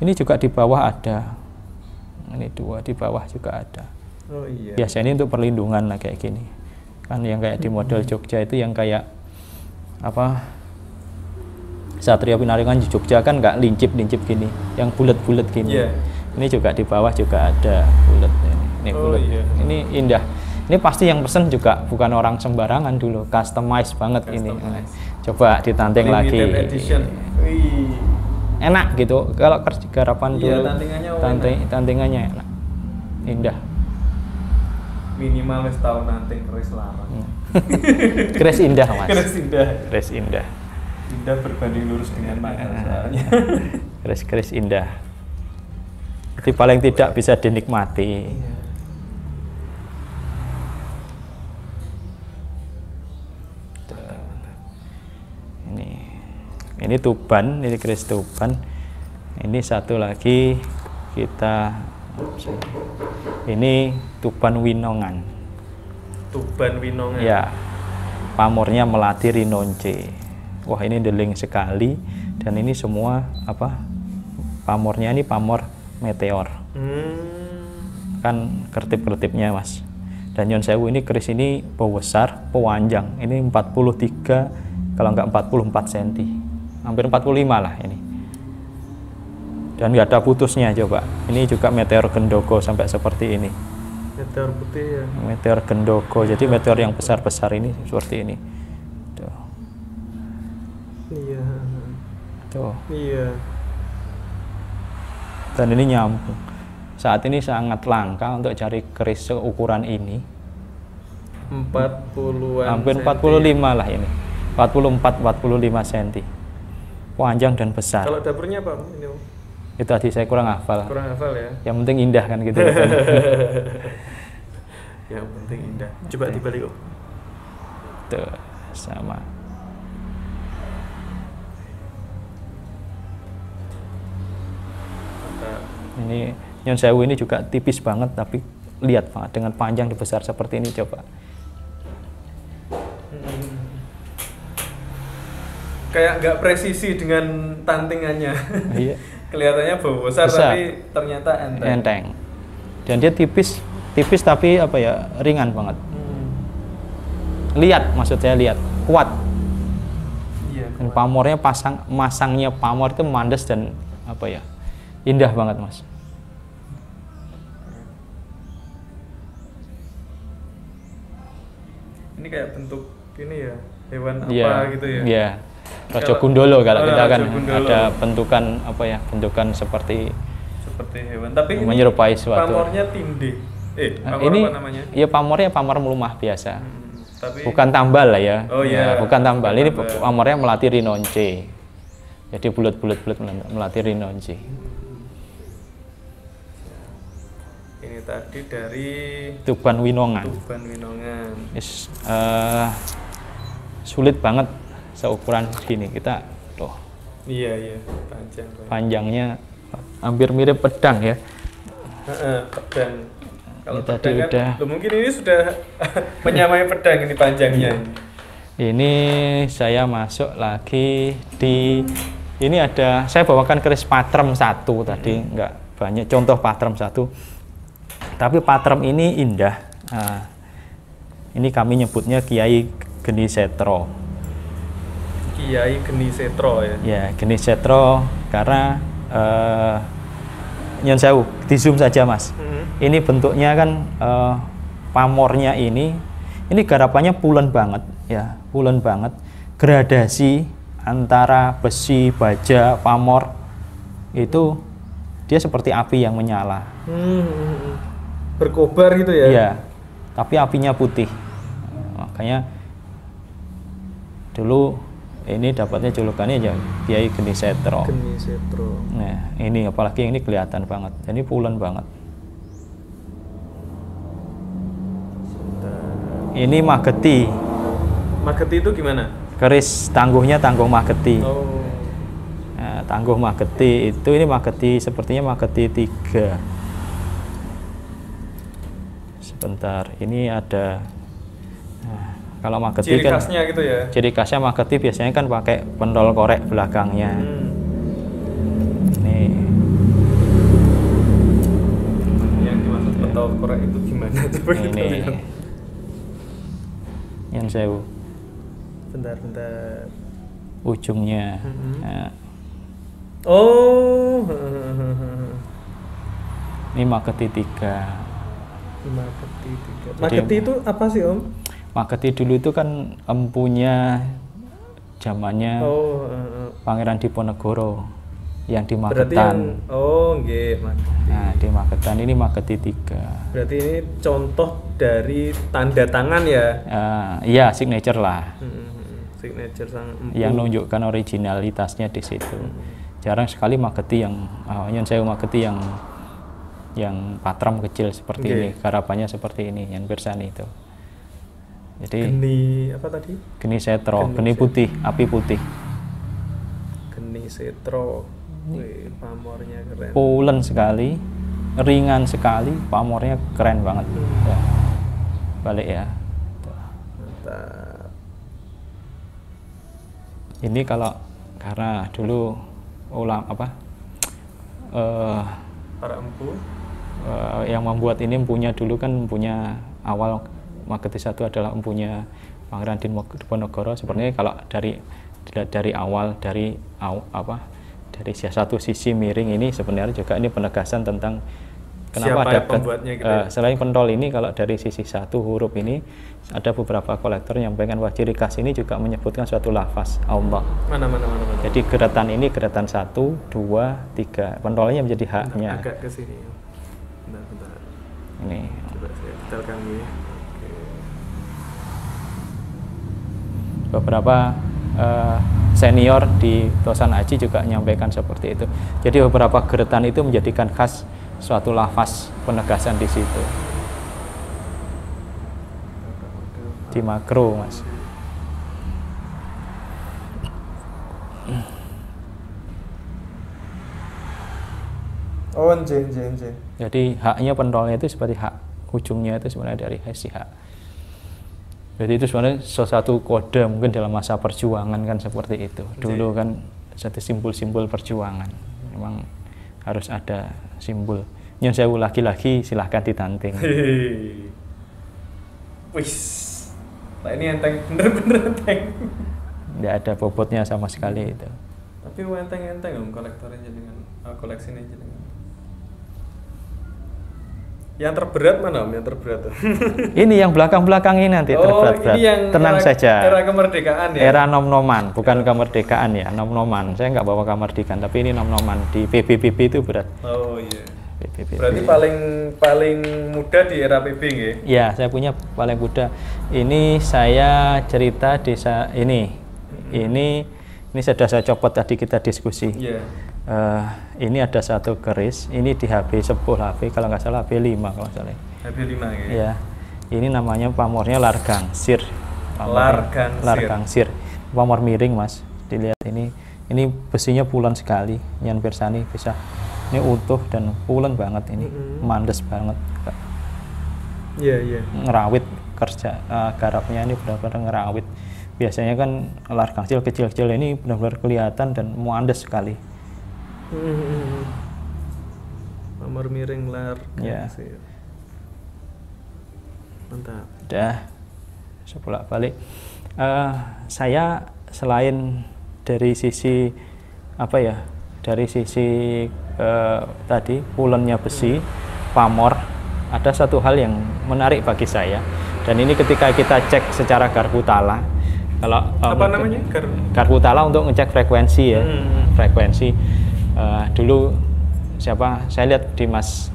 Ini juga di bawah ada. Ini 2 di bawah juga ada. Oh iya. Biasanya ini untuk perlindungan lah kayak gini. Kan yang kayak di model Jogja itu yang kayak Satria Pinaringan di Jogja kan nggak lincip gini, yang bulat-bulat gini. Ini juga di bawah juga ada bulat ini bulat. Ini indah. Ini pasti yang pesen juga bukan orang sembarangan dulu, customize banget ini. Coba ditanteng lagi. Enak gitu. Kalau garapan dulu, tantingannya enak, indah. Minimal setahun nanti keris larang. Keris indah Mas. Keris indah. Indah berbanding lurus dengan mahal soalnya. Keris indah. Jadi paling tidak bisa dinikmati. Ini tuban, ini keris tuban. Ini satu lagi ini tuban winongan. Tuban winongan. Ya, pamornya Melati Rinonce. Wah, ini deling sekali. Dan ini semua pamornya ini pamor meteor. Kan kertip-kertipnya Mas. Dan Nyon Sewu ini keris ini besar, pewanjang. Ini 43 kalau nggak 44 cm. Hampir 45 lah ini. Dan nggak ada putusnya coba. Ini juga meteor Gendogo sampai seperti ini. Meteor putih ya. Meteor Gendogo. Jadi meteor yang besar-besar ini seperti ini. Tuh. Iya. Tuh. Iya. Dan ini nyambung. Saat ini sangat langka untuk cari keris seukuran ini. 40-an. Hampir 45 lah ini. 44-45 cm. Panjang dan besar. Kalau dapurnya apa? Ini. Itu tadi saya kurang hafal. Kurang hafal ya. Yang penting indah kan gitu. Yang penting indah. Coba dibalik. Tuh, sama. Ini Nyon Sewu ini juga tipis banget, tapi lihat Pak, dengan panjang dan besar seperti ini coba. Kayak nggak presisi dengan tantingannya. Iya. Kelihatannya besar, tapi ternyata enteng. Dan dia tipis tapi ringan banget. Lihat, maksud saya lihat, kuat. Iya. Dan pamornya masangnya pamor itu mandes dan indah banget Mas. Ini kayak bentuk ini ya, hewan apa gitu ya? Iya. Raja Gundolo kalau kita kan ada bentukan seperti hewan. Tapi menyerupai suatu. Pamornya tinde. Ini apa namanya? Iya, pamornya pamor melumah biasa. bukan tambal lah ya. Oh iya. Bukan tambal. Ini pamornya melati rinonce. Jadi bulat-bulat melati rinonce. Ini tadi dari Tuban Winongan. Sulit banget seukuran segini kita tuh. Iya, panjangnya hampir mirip pedang ya. Pedang. Kalau ini tadi kan, udah. Mungkin ini sudah menyamai pedang ini panjangnya. Ini saya masuk lagi di ini ada saya bawakan keris patrem 1 tadi, nggak banyak contoh patrem 1. Tapi patrem ini indah. Nah, ini kami nyebutnya Kiai Geni Setro. Kiai Geni Setro ya? Ya, Geni Setro karena nyon sewu, di zoom saja mas. Ini bentuknya kan pamornya ini garapannya pulen banget ya, pulen banget. Gradasi antara besi, baja, pamor itu dia seperti api yang menyala. Berkobar gitu ya? Iya, tapi apinya putih. Makanya dulu ini dapatnya julukannya ya Kiai Geni Setro. Geni Setro. Nah, ini apalagi ini kelihatan banget. Ini pulen banget. Ini mageti. Mageti itu gimana? Keris tangguhnya tangguh mageti. Oh. Nah, tangguh mageti itu ini mageti sepertinya mageti 3. Sebentar, ini ada. Nah, kalau mageti ciri kan khasnya gitu ya. Ciri khasnya mageti biasanya kan pakai pentol korek belakangnya. Nih. Yang dimaksud pentol korek itu gimana? Coba kita lihat. Yang sewu. Bentar. Ujungnya. Nah. Oh. Ini mageti 3. Mageti itu apa sih Om? Mageti dulu itu kan empunya zamannya Pangeran Diponegoro yang di Magetan. Nggih, Mageti. Nah, di Magetan ini mageti 3. Berarti ini contoh dari tanda tangan ya? Iya, signature lah. Signature sang empu. Yang menunjukkan originalitasnya di situ. Jarang sekali mageti yang mageti yang patrem kecil seperti ini, garapannya seperti ini, yang bersani itu. Jadi Geni apa tadi? Geni Setro, geni putih, api putih. Geni Setro. Wih, pamornya keren. Pulen sekali, ringan sekali, pamornya keren banget. Ya. Balik ya. Mantap. Ini karena dulu para empu yang membuat ini empunya dulu kan empunya awal mageti 1 adalah empunya Pangeran Diponegoro. Sebenarnya kalau dari awal dari satu sisi miring ini sebenarnya juga ini penegasan tentang kenapa ada pembuatnya gitu ya? Selain pentol ini kalau dari sisi 1 huruf ini ada beberapa kolektor yang pengen ciri khas ini juga menyebutkan suatu lafaz Allah. Mana. Jadi geratan ini geratan 1, 2, 3. Pentolnya menjadi haknya. Agak ke sini. Bentar. Ini. Coba saya detailkan ini. Oke. Beberapa senior di Tosan Aji juga menyampaikan seperti itu. Jadi beberapa geratan itu menjadikan khas suatu lafaz penegasan di situ. Di makro, Mas. Oh, J. Jadi haknya pentolnya itu seperti hak, ujungnya itu sebenarnya dari si hak. Jadi itu sebenarnya suatu kode mungkin dalam masa perjuangan kan seperti itu. Dulu kan satu simbol-simbol perjuangan. Memang harus ada simbol. Nyon sewu lagi-lagi silahkan ditanting. Wis. Nah ini enteng, bener-bener enteng. Tidak ada bobotnya sama sekali itu. Tapi enteng-enteng Om kolektornya jenengan, koleksinya jenengan. Yang terberat mana Om? Yang terberat tuh? Ini yang belakang-belakang ini nanti terberat-berat. Ini yang tenang saja. Era kemerdekaan ya? Era nom-noman, bukan kemerdekaan ya, nom-noman. Saya nggak bawa kemerdekaan, tapi ini nom-noman. Di PBB itu berat. Oh iya. Berarti paling muda di era PB nggih? Ya, saya punya paling muda. Ini saya cerita desa ini. Ini sudah saya copot tadi kita diskusi. Yeah. Ini ada satu keris. Ini di HB 10 HB kalau nggak salah HB 5 kalau nggak salah. HB 5 ya. Ya. Ini namanya pamornya Largangsir. Largangsir. Pamor miring, Mas. Dilihat ini besinya pulen sekali. Nyan Pirsani bisa. Ini utuh dan pulen banget ini, mandes banget. Iya. Ngerawit kerja garapnya ini benar-benar ngerawit. Biasanya kan Largangsir kecil-kecil ini benar-benar kelihatan dan mandes sekali. Pamor miring Largangsir. Mantap. Udah sebolak balik. Saya selain dari sisi apa ya? Dari sisi tadi pulennya besi, pamor, ada satu hal yang menarik bagi saya. Dan ini ketika kita cek secara garpu tala, kalau apa namanya? Garpu tala untuk ngecek frekuensi ya, frekuensi. Dulu saya lihat di Mas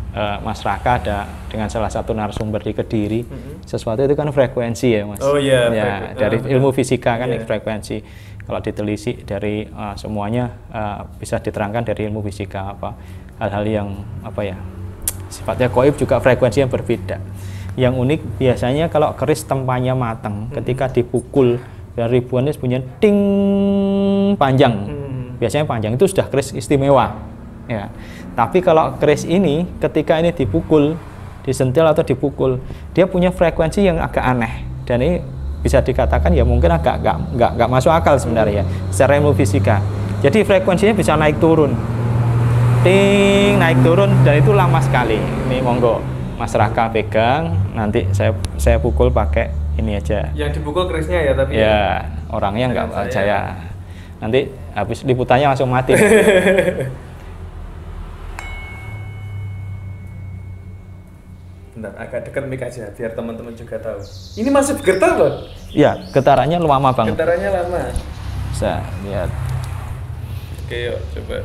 Raka ada dengan salah satu narasumber di Kediri, sesuatu itu kan frekuensi ya, Mas. Oh iya. Ya, dari ilmu fisika kan frekuensi. Kalau ditelisik dari semuanya bisa diterangkan dari ilmu fisika apa hal-hal yang apa ya sifatnya gaib juga frekuensi yang berbeda. Yang unik biasanya kalau keris tempanya matang, ketika dipukul dari ribuan ini bunyinya ting panjang. Biasanya panjang itu sudah keris istimewa. Ya. Tapi kalau keris ini ketika ini dipukul, disentil atau dipukul, dia punya frekuensi yang agak aneh dan ini bisa dikatakan ya mungkin agak nggak masuk akal sebenarnya secara ilmu fisika. Jadi frekuensinya bisa naik turun, ting naik turun dan itu lama sekali. Ini monggo Mas Raka pegang, nanti saya pukul pakai ini aja. Yang dipukul kerisnya ya tapi. Ya orangnya nggak percaya. Nanti habis liputannya langsung mati. Bentar, agak dekat mic aja biar teman-teman juga tahu. Ini masih bergetar loh. Ya, getarannya lama banget. Getarannya lama. Bisa lihat. Oke, yuk coba.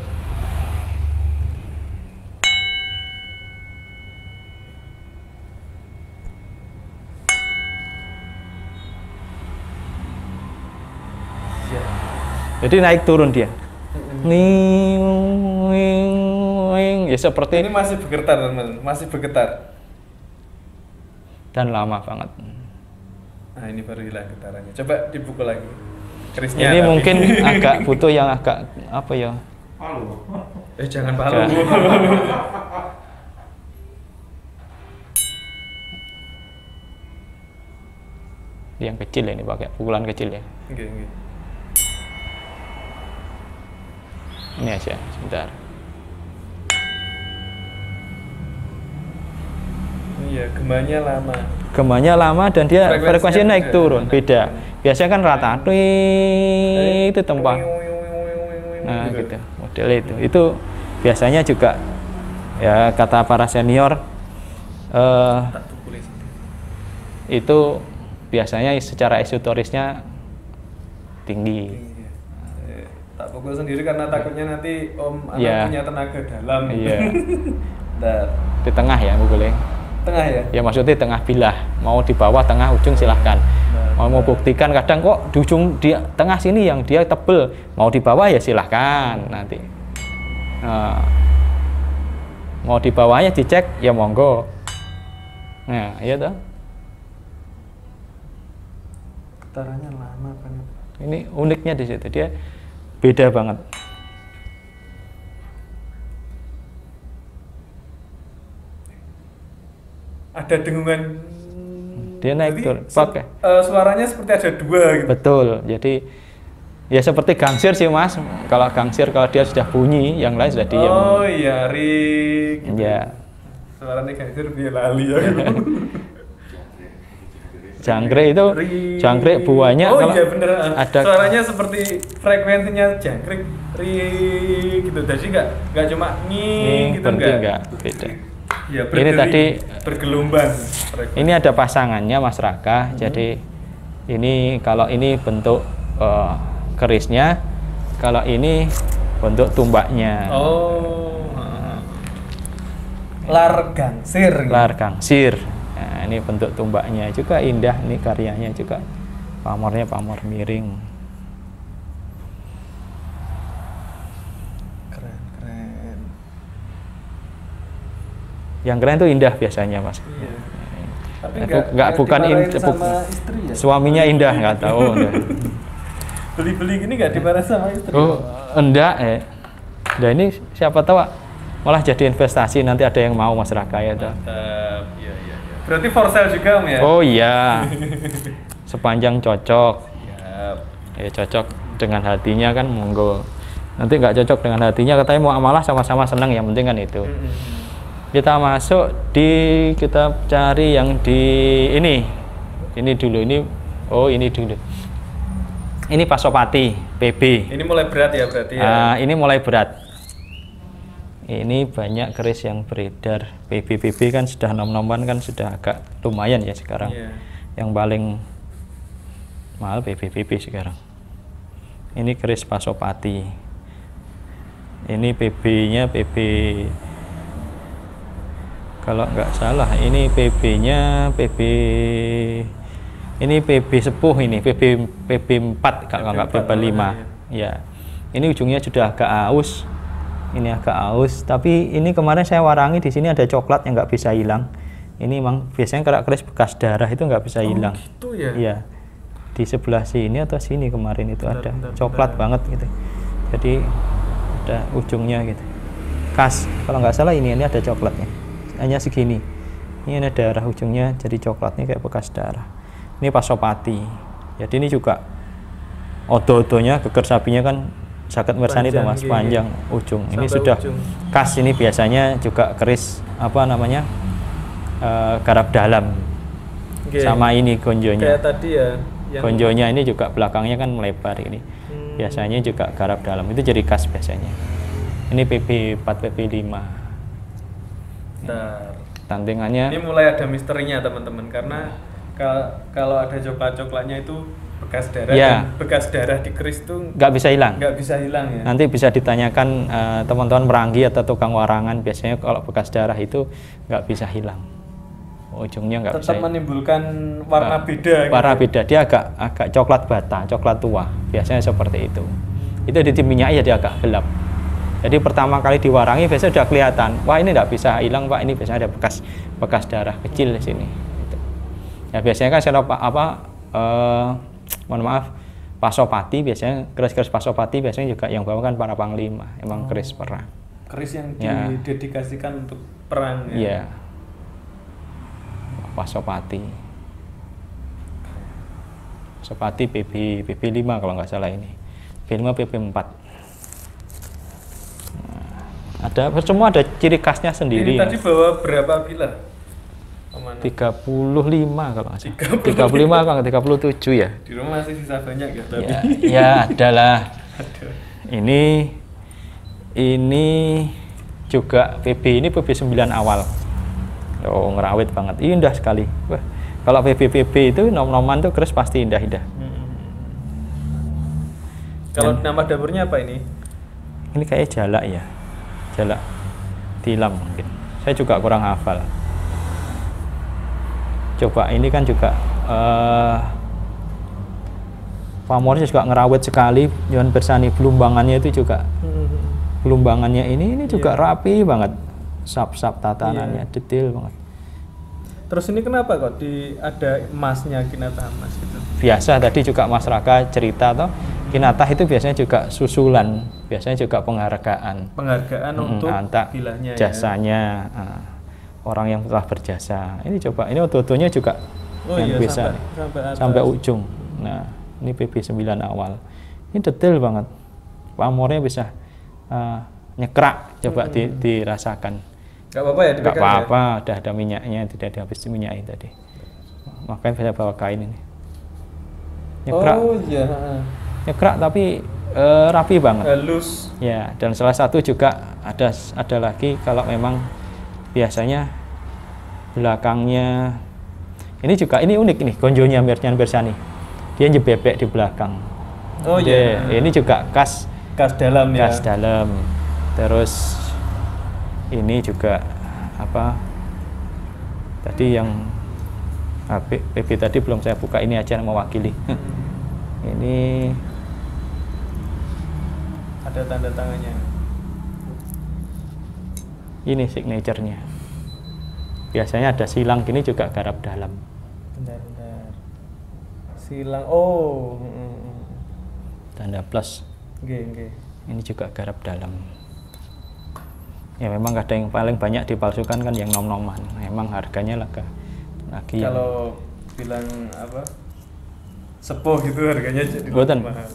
Ya. Jadi naik turun dia. Ya seperti ini masih bergetar, teman-teman. Masih bergetar. Dan lama banget. Nah ini baru hilang getarannya. Coba dipukul lagi. Kerisnya ini tapi mungkin agak butuh yang agak apa ya? Palu. Jangan palu. Yang kecil ya, ini pakai pukulan kecil ya. Okay. Ini aja, sebentar. Iya, gemanya lama. Gemanya lama dan dia frekuensinya naik turun, beda. Biasanya kan rata, itu tempat. Nah, gitu, model itu. Itu biasanya juga ya kata para senior itu biasanya secara esoterisnya tinggi. Tak pukul sendiri karena takutnya nanti Om anak punya tenaga dalam. Iya. Di tengah ya pukulnya. Tengah ya? Ya maksudnya tengah bilah, mau di bawah, tengah, ujung silahkan. Mau buktikan kadang kok di ujung di tengah sini yang dia tebel, mau di bawah ya silahkan nanti. Mau di bawahnya dicek ya monggo. Nah, iya toh. Getarannya lama banget. Ini uniknya di situ, dia beda banget. Ada dengungan, dia naik turun pakai suaranya seperti ada dua gitu. Betul, jadi ya seperti gangsir sih Mas. Kalau gangsir kalau dia sudah bunyi, yang lain sudah diam. Oh iya, ring gitu. Ya. Suaranya gangsir dia lali ya. Jangkrik itu jangkrik buahnya kalau iya bener, ada suaranya seperti frekuensinya jangkrik gitu. Jadi nggak cuma nging gitu enggak beda. Ya, ini tadi bergelombang. Ini ada pasangannya Mas Raka. Jadi ini kalau ini bentuk kerisnya, kalau ini bentuk tumbaknya. Oh. Lar gangsir. Lar gangsir. Nah, ini bentuk tumbaknya juga indah, ini karyanya juga. Pamornya pamor miring. Keren, keren. Yang keren itu indah biasanya, Mas. Iya. Tapi bukan istri ya? Suaminya indah, nggak tahu. Beli-beli gini nggak dimarahin sama istri? Oh, enggak. Nah ini siapa tahu malah jadi investasi, nanti ada yang mau Mas Raka ya. Mantap. Iya. Berarti for sale juga, Om ya? Oh iya. Sepanjang cocok. Siap. Ya cocok dengan hatinya kan monggo. Nanti nggak cocok dengan hatinya katanya mau amalah sama-sama senang, yang penting kan itu. Kita masuk kita cari yang di ini dulu, ini dulu. Ini Pasopati PB. Ini mulai berat ya berarti ya? Ini mulai berat. Ini banyak keris yang beredar. PB kan sudah nom-noman kan sudah agak lumayan ya sekarang. Yeah. Yang paling mahal PB sekarang. Ini keris Pasopati. Ini PB-nya kalau nggak salah ini PB-nya ini PB sepuh, ini PB 4 kalau nggak PB 5 ya. Ini ujungnya sudah agak aus, ini agak aus, tapi ini kemarin saya warangi di sini ada coklat yang nggak bisa hilang. Ini memang biasanya keris bekas darah itu nggak bisa hilang. Gitu ya? Iya, di sebelah sini atau sini kemarin itu ada coklat banget gitu, jadi ada ujungnya gitu khas. Kalau nggak salah ini ada coklatnya hanya segini, ini ada darah ujungnya jadi coklatnya kayak bekas darah. Ini Pasopati, jadi ini juga odo-odonya geger sapinya kan sakit mersani itu Mas, panjang ujung. Ini sudah ujung. Khas ini biasanya juga keris apa namanya garap dalam. Sama ini gonjonya. Kayak tadi ya. Gonjonya ini juga belakangnya kan melebar ini. Biasanya juga garap dalam, itu jadi khas biasanya. Ini PB 4 PB 5. Tantingannya. Ini mulai ada misterinya teman-teman, karena kalau ada coklat-coklatnya itu bekas darah, ya. Dan bekas darah di keris itu nggak bisa hilang. Nggak bisa hilang ya. Nanti bisa ditanyakan teman-teman meranggi atau tukang warangan, biasanya kalau bekas darah itu nggak bisa hilang. Ujungnya nggak bisa. Tetap menimbulkan warna beda. Warna gitu. Beda, dia agak coklat bata, coklat tua. Biasanya seperti itu. Itu diminyaki ya dia agak gelap. Jadi pertama kali diwarangi biasanya sudah kelihatan. Wah ini nggak bisa hilang Pak, ini biasanya ada bekas darah kecil di sini. Ya biasanya kan saya mohon maaf, Pasopati biasanya keris Pasopati biasanya juga yang bawa kan para panglima, emang keris perang. Keris yang didedikasikan untuk perang ya. Iya. Pasopati PB 5 kalau nggak salah ini. PB 5 PB 4. Ada semua ada ciri khasnya sendiri. Ini tadi bawa berapa pilar? 35 kalau nggak salah. 35 kalau 37 ya. Di rumah masih sisa banyak ya tapi. Ya adalah. Ini juga PB ini PB 9 awal. Oh ngerawit banget, indah sekali. Wah, kalau PB itu nom-noman tuh keris pasti indah-indah. Kalau nama dapurnya apa ini? Ini kayak jalak ya, jalak tilam mungkin. Saya juga kurang hafal. Coba ini kan juga pamornya juga ngerawit sekali. Johan Bersani, belumbangannya itu juga belumbangannya ini juga rapi banget. Sap-sap tatanannya detail banget. Terus ini kenapa kok ada emasnya, kinatah emas gitu? Biasa tadi juga Mas Raka cerita toh, kinatah itu biasanya juga susulan, biasanya juga penghargaan untuk bilahnya, jasanya orang yang telah berjasa. Ini coba, ini odo-odonya juga yang bisa sampai ujung. Nah, ini PB 9 awal. Ini detail banget. Pamornya bisa nyekrak, coba dirasakan. Gak apa-apa ya? Gak apa-apa, udah ada minyaknya, tidak dihabis minyakin tadi. Makanya saya bawa kain ini. Nyekrak. Oh iya. Nyekrak tapi rapi banget. Halus. Ya, dan salah satu juga ada lagi kalau memang biasanya belakangnya ini unik nih, gonjonya Mirjan Bersani. Dia njebebek di belakang. Oh iya. Ini juga khas dalam ya. Khas dalam. Terus ini juga apa tadi yang PB tadi belum saya buka, ini aja yang mewakili. Ini ada tanda tangannya. Ini signaturenya. Biasanya ada silang gini juga garap dalam. Benar-benar. Silang. Oh. Tanda plus. Okay. Ini juga garap dalam. Ya memang kadang yang paling banyak dipalsukan kan yang nom-noman. Memang harganya lagi kalau bilang apa? Sepuh gitu harganya jadi mahal.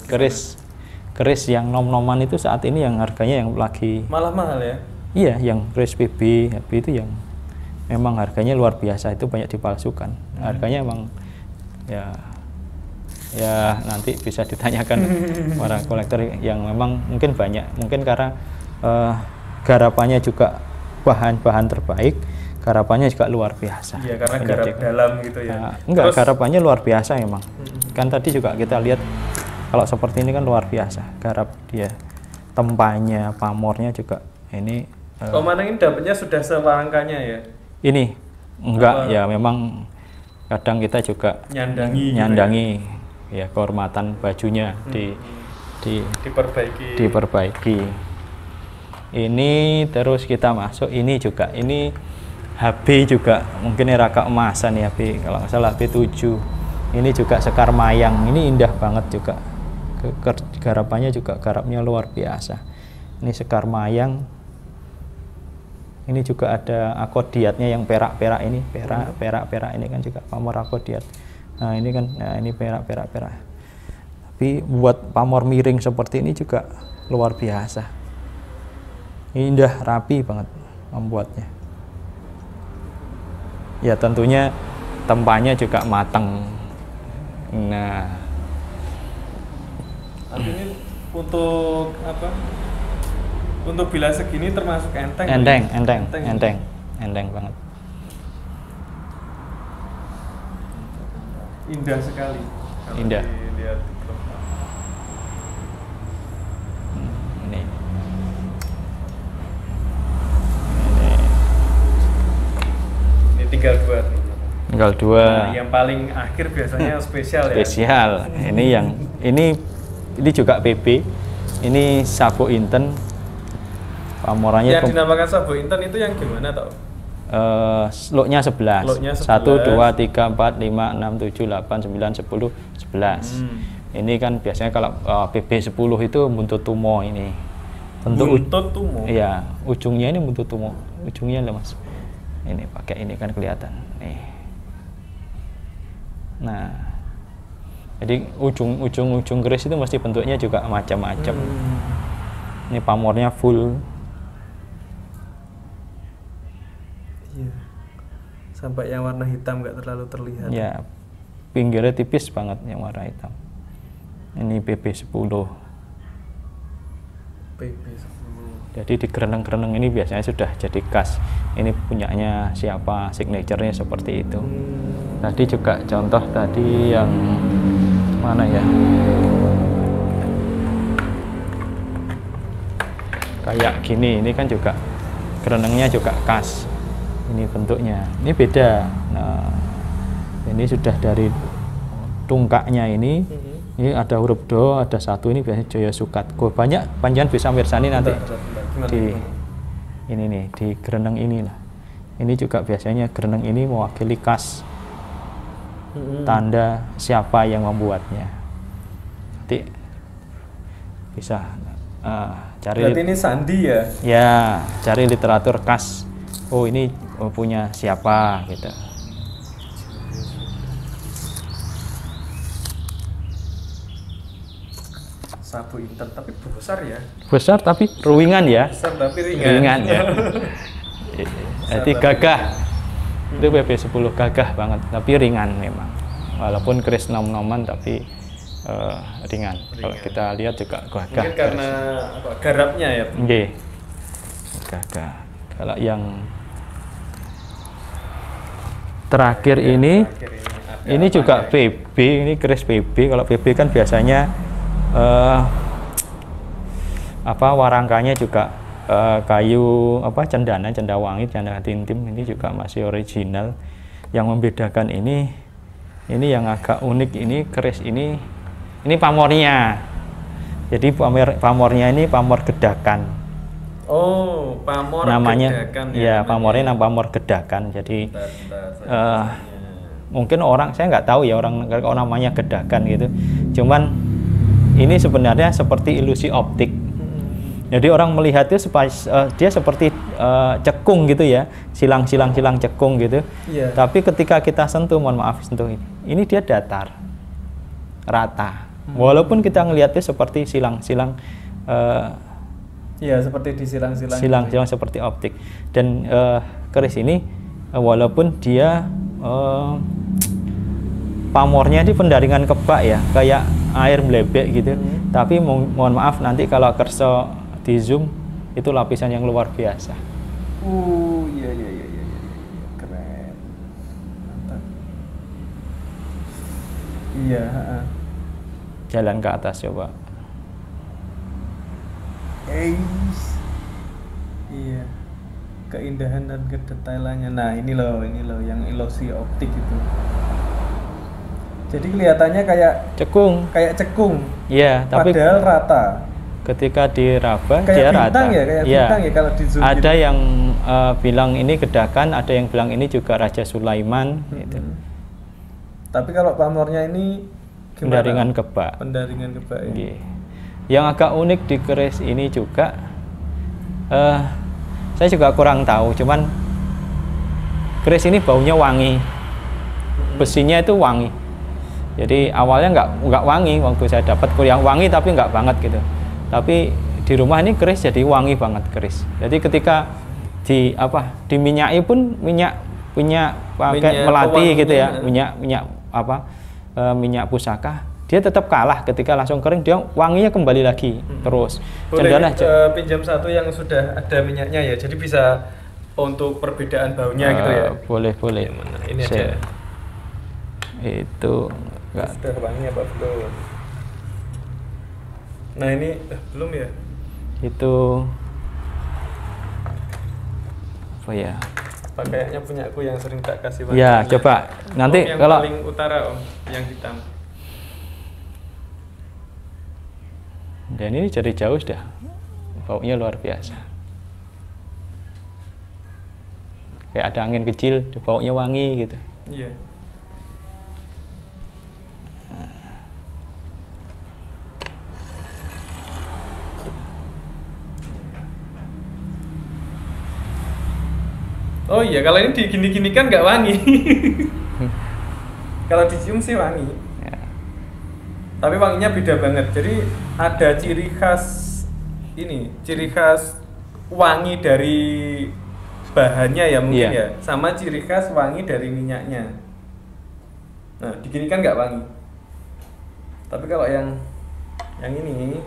Keris yang nom-noman itu saat ini yang harganya yang lagi malah mahal ya? Iya, yang keris PB itu yang memang harganya luar biasa, itu banyak dipalsukan. Harganya emang ya nanti bisa ditanyakan para kolektor yang memang mungkin banyak, mungkin karena garapannya juga bahan-bahan terbaik, garapannya juga luar biasa. Iya, karena garap dalam gitu ya. Enggak, terus, garapannya luar biasa emang. Kan tadi juga kita lihat kalau seperti ini kan luar biasa, garap dia, tempanya, pamornya juga ini. Manang ini dapatnya sudah selangkanya ya? Ini enggak ya, memang kadang kita juga nyandangi ya kehormatan bajunya diperbaiki. Ini terus kita masuk, ini juga, ini HB juga mungkin raka emasan ya, HB kalau nggak salah HB 7. Ini juga sekar mayang, ini indah banget juga, garapannya juga garapnya luar biasa. Ini sekar mayang. Ini juga ada akodiatnya yang perak-perak ini, perak ini kan juga pamor akodiat. Nah ini kan, ini perak. Tapi buat pamor miring seperti ini juga luar biasa. Indah, rapi banget membuatnya. Ya tentunya tempanya juga matang. Nah, ini untuk apa? Untuk bila segini termasuk enteng. Enteng banget. Indah sekali. Indah. Dilihat. Ini tinggal dua. Nah, yang paling akhir biasanya spesial ya. Spesial. Ini juga PB. Ini Sabo Inten. Pamorannya yang dinamakan Sabo Inten itu yang gimana tau? Lotnya 11. 1, 2, 3, 4, 5, 6, 7, 8, 9, 10, 11. Ini kan biasanya kalau PB 10 itu buntut tumo ini. Buntut tumo? Iya, ujungnya ini buntut tumo. Ujungnya lah Mas. Ini pakai ini kan kelihatan. Nih. Nah, jadi ujung keris itu mesti bentuknya juga macam-macam. Ini pamornya full. Iya. Sampai yang warna hitam nggak terlalu terlihat. Ya, pinggirnya tipis banget yang warna hitam. Ini PB 10. PB 10. Jadi di kereneng-kereneng ini biasanya sudah jadi khas. Ini punyanya siapa, signaturenya seperti itu. Tadi juga contoh tadi yang mana ya? Kayak gini, ini kan juga kerenengnya juga khas. Ini bentuknya, ini beda. Nah, ini sudah dari tungkaknya ini ada huruf do, ada satu, ini biasanya Joyo Sukat. Banyak panjangan bisa mirsani nanti di ini nih, di gereneng ini lah. Ini juga biasanya gereneng ini mewakili khas, tanda siapa yang membuatnya. Nanti bisa cari. Berarti ini sandi ya? Ya, cari literatur khas. Oh ini punya siapa gitu. Sabo Inten tapi besar ya? Besar tapi ruwingan ya? Besar tapi ringan ya. Jadi gagah. Itu PB 10 gagah banget, tapi ringan memang. Walaupun keris nom-noman tapi ringan. Kalau kita lihat juga gagah. Mungkin karena apa, garapnya ya? Nggih. Gagah. Kalau yang terakhir ini juga PB, ini keris PB. Kalau PB kan biasanya warangkanya juga kayu cendana, cendawangi, cendana tintim ini juga masih original. Yang membedakan ini yang agak unik, ini keris ini pamornya. Jadi pamornya ini pamor gedakan. Oh, pamor namanya gedakan ya, pamornya pamor gedakan. Jadi mungkin saya nggak tahu ya orang kalau namanya gedakan gitu. Cuman ini sebenarnya seperti ilusi optik. Jadi orang melihatnya dia seperti cekung gitu ya, silang cekung gitu. Yeah. Tapi ketika kita sentuh, mohon maaf sentuh ini dia datar, rata. Walaupun kita ngelihatnya seperti silang-silang. Ya, seperti di silang-silang. Silang-silang seperti optik. Dan keris ini walaupun dia pamornya di pendaringan kebak ya, kayak air melebek gitu. Tapi mohon maaf nanti kalau kerso di zoom itu lapisan yang luar biasa. Iya. Keren. Mantap. Iya, Jalan ke atas coba. Iya. Keindahan dan kedetailannya. Nah, ini loh yang ilusi optik itu. Jadi kelihatannya kayak cekung. Iya, tapi padahal rata. Ketika diraba kayak dia bintang rata. Ya, kayak bintang ya kalau di zoom. Ada yang bilang ini gedakan, ada yang bilang ini juga Raja Sulaiman gitu. Tapi kalau pamornya ini pendaringan kebak. Ya. Yang agak unik di keris ini juga, saya juga kurang tahu. Cuman keris ini baunya wangi, besinya itu wangi. Jadi awalnya nggak wangi waktu saya dapat yang wangi, tapi nggak banget gitu. Tapi di rumah ini keris jadi wangi banget keris. Jadi ketika diminyaki pun minyak pakai melati gitu ya, minyak pusaka, dia tetap kalah. Ketika langsung kering dia wanginya kembali lagi terus. Boleh pinjam satu yang sudah ada minyaknya ya, jadi bisa untuk perbedaan baunya gitu ya. Boleh. Ini aja. Itu sudah wangi apa belum? Nah ini belum ya. Itu apa ya? Kayaknya punyaku yang sering tak kasih wangi. Ya, coba nanti yang kalau paling utara yang hitam. Dan ini dari jauh sudah baunya luar biasa. Kayak ada angin kecil, baunya wangi gitu. Iya. Oh iya, kalau ini digini-gini kan nggak wangi. Kalau dicium sih wangi. Ya. Tapi wanginya beda banget. Jadi ada ciri khas wangi dari bahannya ya mungkin ya. Sama ciri khas wangi dari minyaknya. Nah, digini kan nggak wangi. Tapi kalau yang ini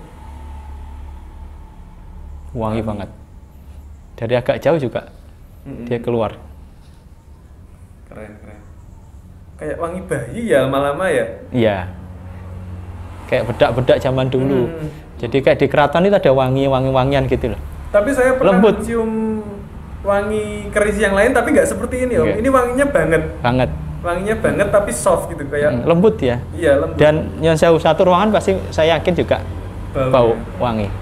wangi banget. Dari agak jauh juga. Dia keluar. Keren. Kayak wangi bayi ya lama-lama ya? Iya. Kayak bedak-bedak zaman dulu. Jadi kayak di keraton itu ada wangian gitu loh. Tapi saya pernah mencium wangi keris yang lain tapi nggak seperti ini Om. Ini wanginya banget. Wanginya banget tapi soft gitu kayak lembut ya. Iya, lembut. Dan yang satu ruangan pasti saya yakin juga bau wangi.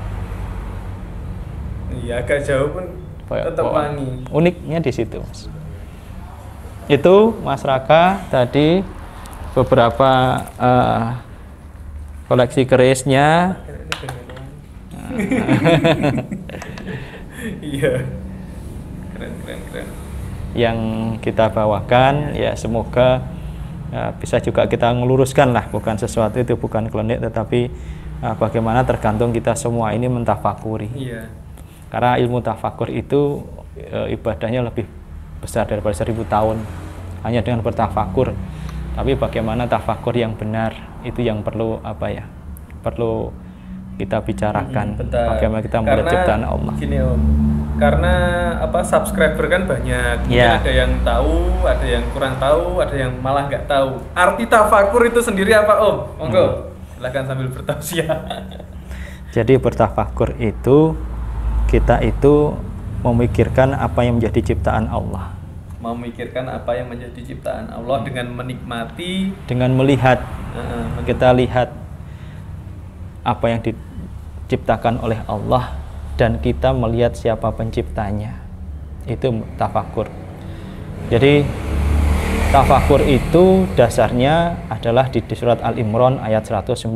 Iya, agak jauh pun tetap wangi. Uniknya di situ, Mas. Itu Mas Raka tadi beberapa koleksi kerisnya. Iya. Keren. Yang kita bawakan ya semoga bisa juga kita ngeluruskan lah, bukan sesuatu itu bukan klinik, tetapi bagaimana tergantung kita semua ini mentafakuri. Iya. Karena ilmu tafakur itu ibadahnya lebih besar daripada 1000 tahun hanya dengan bertafakur. Tapi bagaimana tafakur yang benar itu yang perlu perlu kita bicarakan. Bagaimana kita melihat ciptaan Allah. Gini Om, karena subscriber kan banyak. Ada yang tahu, ada yang kurang tahu, ada yang malah nggak tahu. Arti tafakur itu sendiri apa Om? Monggo, silakan sambil bertausiah. Jadi bertafakur itu kita itu memikirkan apa yang menjadi ciptaan Allah. Memikirkan apa yang menjadi ciptaan Allah dengan menikmati, dengan melihat, kita lihat apa yang diciptakan oleh Allah dan kita melihat siapa penciptanya. Itu tafakur. Jadi tafakur itu dasarnya adalah di surat Al-Imran ayat 190.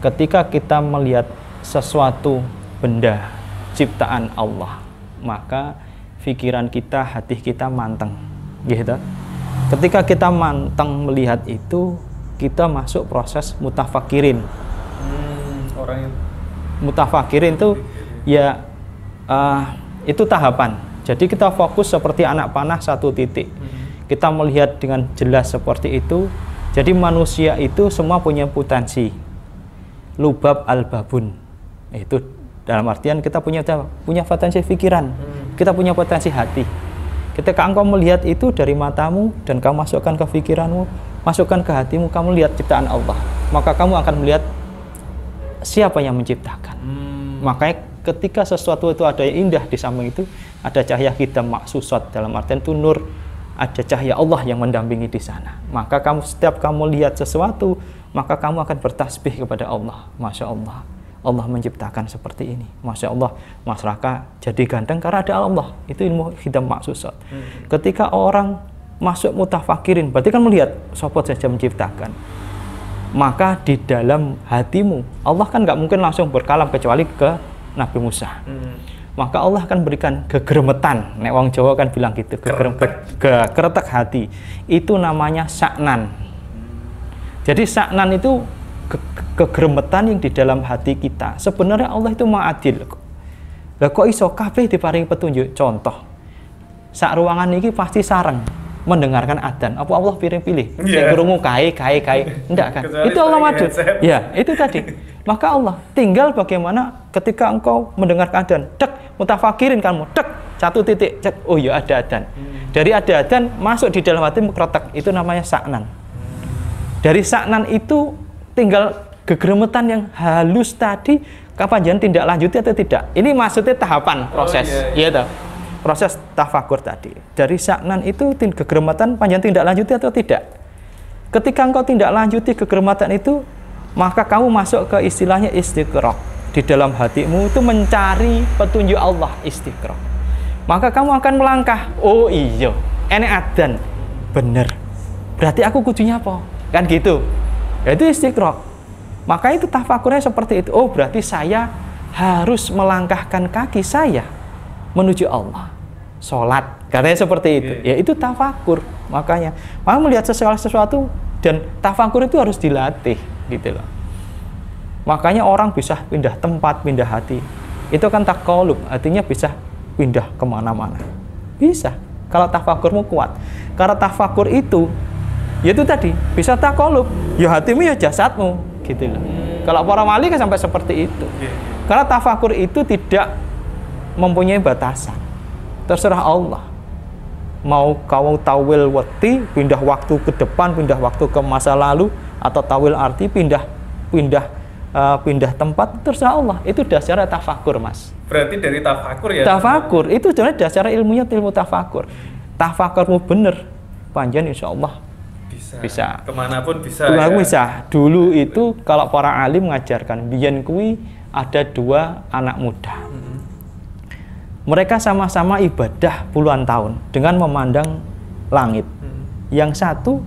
Ketika kita melihat sesuatu benda ciptaan Allah, maka pikiran kita, hati kita manteng, gitu. Ketika kita manteng melihat itu, kita masuk proses mutafakirin. Orang yang mutafakirin itu ya itu tahapan. Jadi kita fokus seperti anak panah satu titik. Kita melihat dengan jelas seperti itu. Jadi manusia itu semua punya potensi. Lubab al-babun. Itu dalam artian kita punya potensi pikiran. Kita punya potensi hati. Ketika engkau melihat itu dari matamu dan kamu masukkan ke pikiranmu, masukkan ke hatimu, kamu lihat ciptaan Allah, maka kamu akan melihat siapa yang menciptakan. Makanya ketika sesuatu itu ada yang indah, di samping itu ada cahaya hitam maksusat, dalam artian itu nur, ada cahaya Allah yang mendampingi di sana. Maka setiap kamu lihat sesuatu, maka kamu akan bertasbih kepada Allah. Masya Allah, Allah menciptakan seperti ini. Masya Allah, Mas Raka jadi ganteng karena ada Allah. Itu ilmu hitam maksusat. Ketika orang masuk mutafakirin, berarti kan melihat siapa saja menciptakan. Maka di dalam hatimu, Allah kan nggak mungkin langsung berkalam kecuali ke Nabi Musa. Maka Allah akan berikan gegermetan. Nek wong Jawa kan bilang gitu, keretek hati. Itu namanya saknan. Jadi saknan itu kegeremetan yang di dalam hati kita. Sebenarnya Allah itu Maha-Adil. Lah kok iso kabeh diparingi petunjuk? Contoh, sak ruangan ini pasti sareng mendengarkan adzan. Apa Allah pilih-pilih? Sing krungu kae. Enggak kan? Itu Allah Madul. Ya, itu tadi. Maka Allah tinggal bagaimana ketika engkau mendengarkan adzan, mutafakirin kamu, satu titik, oh ya ada adzan. Dari ada adzan masuk di dalam hatimu kretek. Itu namanya saknan. Dari saknan itu tinggal gegeremetan yang halus tadi, kapan jangan tindak lanjuti atau tidak. Ini maksudnya tahapan proses, iya. Proses tafakur tadi. Dari saknan itu gegeremetan panjang tindak lanjuti atau tidak. Ketika engkau tindak lanjuti gegerematan itu, maka kamu masuk ke istilahnya istiqra. Di dalam hatimu itu mencari petunjuk Allah, istiqra. Maka kamu akan melangkah, oh iya, ini adzan, bener. Berarti aku kudunya apa? Kan gitu. Itu istiqra. Maka itu tafakurnya seperti itu. Oh, berarti saya harus melangkahkan kaki saya menuju Allah. Sholat. Karena seperti itu. Ya itu tafakur. Makanya melihat sesuatu dan tafakur itu harus dilatih gitu loh. Makanya orang bisa pindah tempat, pindah hati. Itu kan taqallub, artinya bisa pindah kemana-mana. Bisa. Kalau tafakurmu kuat. Karena tafakur itu yaitu tadi, bisa taqallub, ya hatimu ya jasadmu, gitu loh. Kalau para wali kan sampai seperti itu. Karena tafakur itu tidak mempunyai batasan. Terserah Allah. Mau kau tawil wati, pindah waktu ke depan, pindah waktu ke masa lalu, atau tawil arti pindah tempat, terserah Allah. Itu dasarnya tafakur, Mas. Berarti dari tafakur ya? Tafakur, itu sebenarnya dasar ilmunya ilmu tafakur. Tafakurmu bener, panjang insya Allah bisa. Kemanapun bisa. Kemanapun bisa. Dulu itu kalau para alim mengajarkan, biyen kuwi ada dua anak muda. Mereka sama-sama ibadah puluhan tahun dengan memandang langit. Yang satu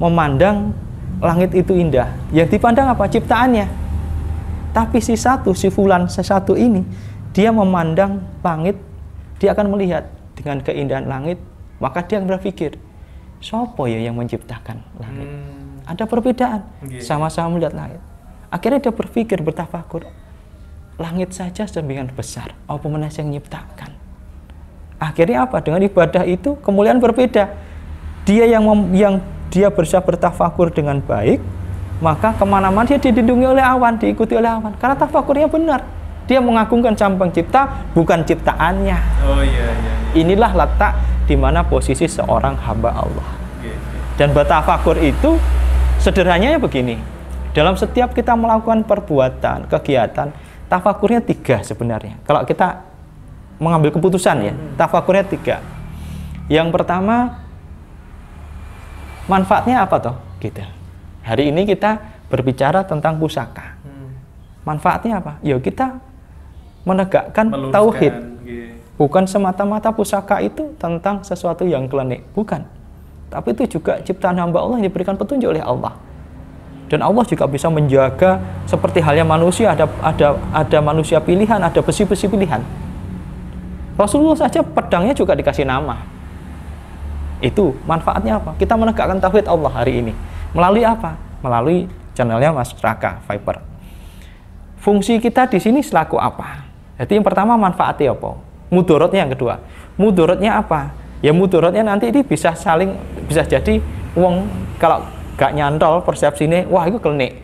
memandang langit itu indah. Yang dipandang apa? Ciptaannya. Tapi si fulan sesatu ini, dia memandang langit, dia akan melihat dengan keindahan langit, maka dia berpikir, siapa ya yang menciptakan langit? Ada perbedaan. Sama-sama melihat langit. Akhirnya dia berpikir, bertafakur, langit saja sedemikian besar, apa mana yang menciptakan? Akhirnya apa? Dengan ibadah itu kemuliaan berbeda. Dia yang dia berusaha bertafakur dengan baik, maka kemana-mana dia dilindungi oleh awan, diikuti oleh awan. Karena tafakurnya benar. Dia mengagungkan sang pencipta, bukan ciptaannya. Oh iya. Inilah letak di mana posisi seorang hamba Allah. Dan bertafakur itu sederhananya begini. Dalam setiap kita melakukan perbuatan, kegiatan, tafakurnya 3 sebenarnya. Kalau kita mengambil keputusan ya, tafakurnya 3. Yang pertama, manfaatnya apa toh? Gitu. Hari ini kita berbicara tentang pusaka. Manfaatnya apa? Ya kita menegakkan tauhid. Bukan semata-mata pusaka itu tentang sesuatu yang klinik, bukan. Tapi itu juga ciptaan hamba Allah yang diberikan petunjuk oleh Allah. Dan Allah juga bisa menjaga seperti halnya manusia, ada manusia pilihan, ada besi-besi pilihan. Rasulullah saja pedangnya juga dikasih nama. Itu manfaatnya apa? Kita menegakkan tauhid Allah hari ini. Melalui apa? Melalui channelnya Mas Raka Viper. Fungsi kita di sini selaku apa? Jadi yang pertama manfaatnya apa? Mudorotnya yang kedua. Mudorotnya apa? Ya mudorotnya nanti ini bisa jadi uang kalau gak nyantol persepsi ini, wah itu klinik.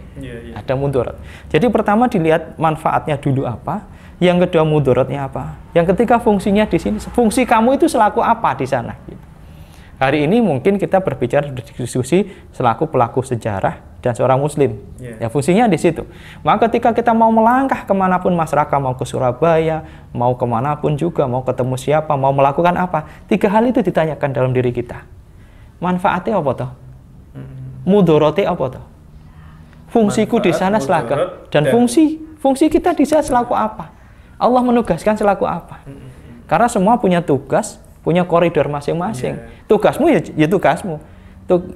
Ada mudorot. Jadi pertama dilihat manfaatnya dulu apa, yang kedua mudorotnya apa, yang ketiga fungsinya di sini. Fungsi kamu itu selaku apa di sana? Gitu. Hari ini mungkin kita berbicara berdiskusi selaku pelaku sejarah dan seorang muslim. Ya fungsinya di situ. Maka ketika kita mau melangkah kemanapun masyarakat, mau ke Surabaya, mau kemanapun juga, mau ketemu siapa, mau melakukan apa, 3 hal itu ditanyakan dalam diri kita. Manfaatnya apa toh? Mudorotnya apa toh? Fungsiku di sana selaku dan fungsi kita di sana selaku apa? Allah menugaskan selaku apa? Karena semua punya tugas, punya koridor masing-masing. Tugasmu ya tugasmu.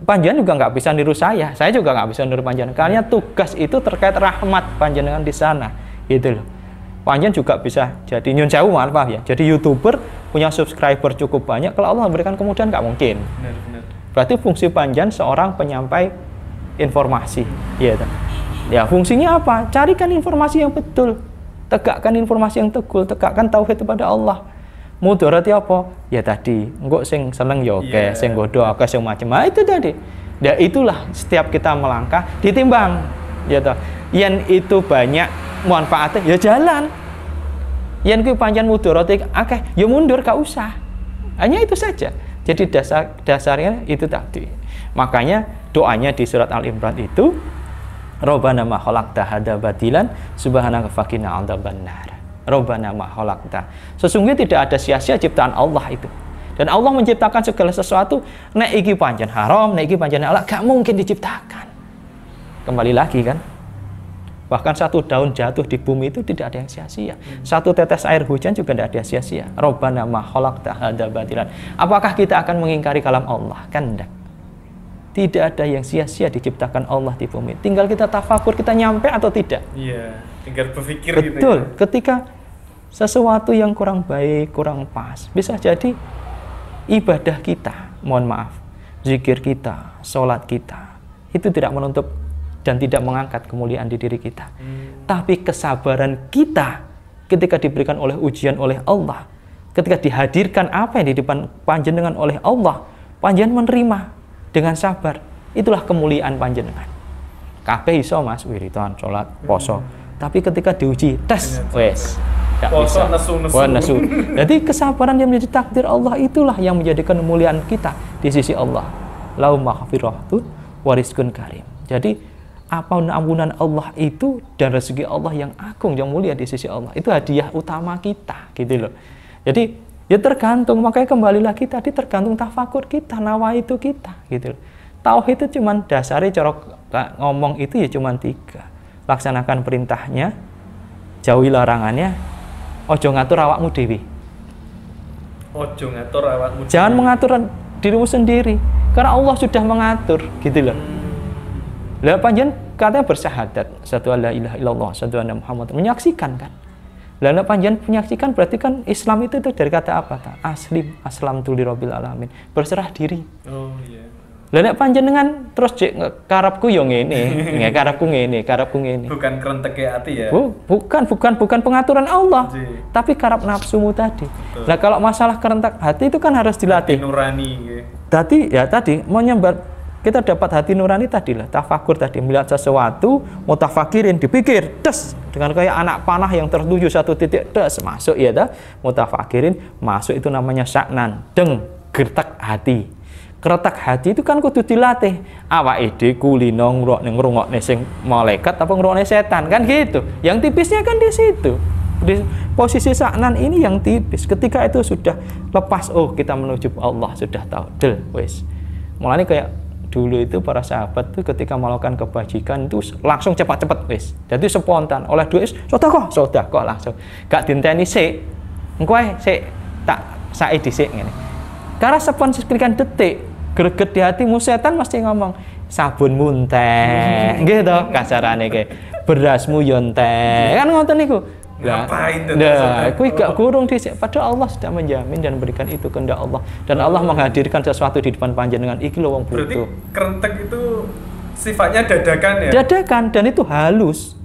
Panjenengan juga nggak bisa niru saya juga nggak bisa niru panjenengan. Karena tugas itu terkait rahmat panjenengan di sana, gitu loh. Panjenengan juga bisa jadi nyun sewu, maaf ya. Jadi YouTuber punya subscriber cukup banyak, kalau Allah memberikan kemudahan nggak mungkin. Benar. Berarti fungsi panjenengan seorang penyampai informasi, gitu. Ya fungsinya apa? Carikan informasi yang betul, tegakkan informasi yang teguh, tegakkan tauhid kepada Allah. Mudorotnya apa? Ya tadi, enggak sing seneng ya oke, sing godo oke, sing macam. Itu tadi. Ya itulah setiap kita melangkah ditimbang, ya toh. Yen itu banyak manfaatnya, ya jalan. Yen kuwi pancen mudorotnya akeh, ya mundur gak usah. Hanya itu saja. Jadi dasarnya itu tadi. Makanya doanya di surat Al-Imran itu Rabbana ma khalaqta hadza batilan subhanaka faqina adzabannar. Rabbana ma khalaqta. Sesungguhnya tidak ada sia-sia ciptaan Allah itu. Dan Allah menciptakan segala sesuatu, nek iki pancen haram, nek iki pancen halal, gak mungkin diciptakan. Kembali lagi kan? Bahkan 1 daun jatuh di bumi itu tidak ada yang sia-sia. 1 tetes air hujan juga tidak ada sia-sia. Rabbana ma khalaqta hadza batilan. Apakah kita akan mengingkari kalam Allah? Kan enggak. Tidak ada yang sia-sia diciptakan Allah di bumi. Tinggal kita tafakur, kita nyampe atau tidak. Iya, tinggal berpikir. Betul. Gitu ya. Ketika sesuatu yang kurang baik, kurang pas, bisa jadi ibadah kita, mohon maaf, zikir kita, sholat kita, itu tidak menutup dan tidak mengangkat kemuliaan di diri kita. Tapi kesabaran kita ketika diberikan oleh ujian oleh Allah, ketika dihadirkan apa yang di depan panjenengan oleh Allah, panjenengan menerima dengan sabar, itulah kemuliaan panjenengan. Kabeh iso Mas wiridan, sholat, poso. Tapi ketika diuji, tes, wes, tidak bisa. Nesu. Jadi kesabaran yang menjadi takdir Allah itulah yang menjadikan kemuliaan kita di sisi Allah. Lau maghfiratu wa rizqun karim. Jadi ampunan Allah itu dan rezeki Allah yang agung, yang mulia di sisi Allah. Itu hadiah utama kita, gitu loh. Jadi ya tergantung, makanya kembali lagi tadi tergantung tafakur kita, nawa itu kita, gitu loh. Tauhid itu cuman dasarnya cara ngomong itu ya cuman 3. Laksanakan perintahnya, jauhi larangannya, ojo ngatur awakmu dewi. Ojo ngatur awakmu dewi. Jangan mengatur dirimu sendiri, karena Allah sudah mengatur, gitu loh. Lah panjenengan katanya bersyahadat, satu la ilaha illallah, satu anna Muhammad, menyaksikan kan. Lah nek panjenengan menyaksikan berarti kan Islam itu dari kata apa ta? Aslamtu lirabbil alamin, berserah diri. Oh iya. Lah nek panjenengan terus karepku yo ngene, nggih karepku ngene. Bukan krenteke ati ya. Bukan pengaturan Allah. Tapi karep nafsumu tadi. Lah kalau masalah kerentek hati itu kan harus dilatih. Hati nurani nggih. Tadi mau nyembar kita dapat hati nurani tadi lah, tafakur tadi, melihat sesuatu, mutafakirin, dipikir, des, dengan kayak anak panah yang tertuju satu titik, des, masuk ya dah, mutafakirin, masuk itu namanya saknan, deng, gertak hati. Kretek hati itu kan kudu dilatih. Awake dhewe kulino ngrungokne sing malaikat apa ngrungokne setan kan gitu. Yang tipisnya kan di situ. Di posisi saknan ini yang tipis. Ketika itu sudah lepas, oh kita menuju Allah, sudah tahu del wis. Mulane kayak dulu itu para sahabat tuh ketika melakukan kebajikan itu langsung cepat-cepat wis. Jadi spontan oleh duit sedekah langsung. Gak dinteni sik. Engko ae sik tak sae dhisik ngene. Karena sekian detik greget di hatimu, setan mesti ngomong sabun munteh gitu kasarane kayak berasmu yontek kan ngoten niku. Ngapain tuh? Nah, kuwi gak kurung dhisik. Padahal Allah sudah menjamin dan memberikan itu kehendak Allah. Dan Allah menghadirkan sesuatu di depan panjenengan. Iki lho wong butuh. Berarti kerentek itu sifatnya dadakan ya? Dadakan dan itu halus.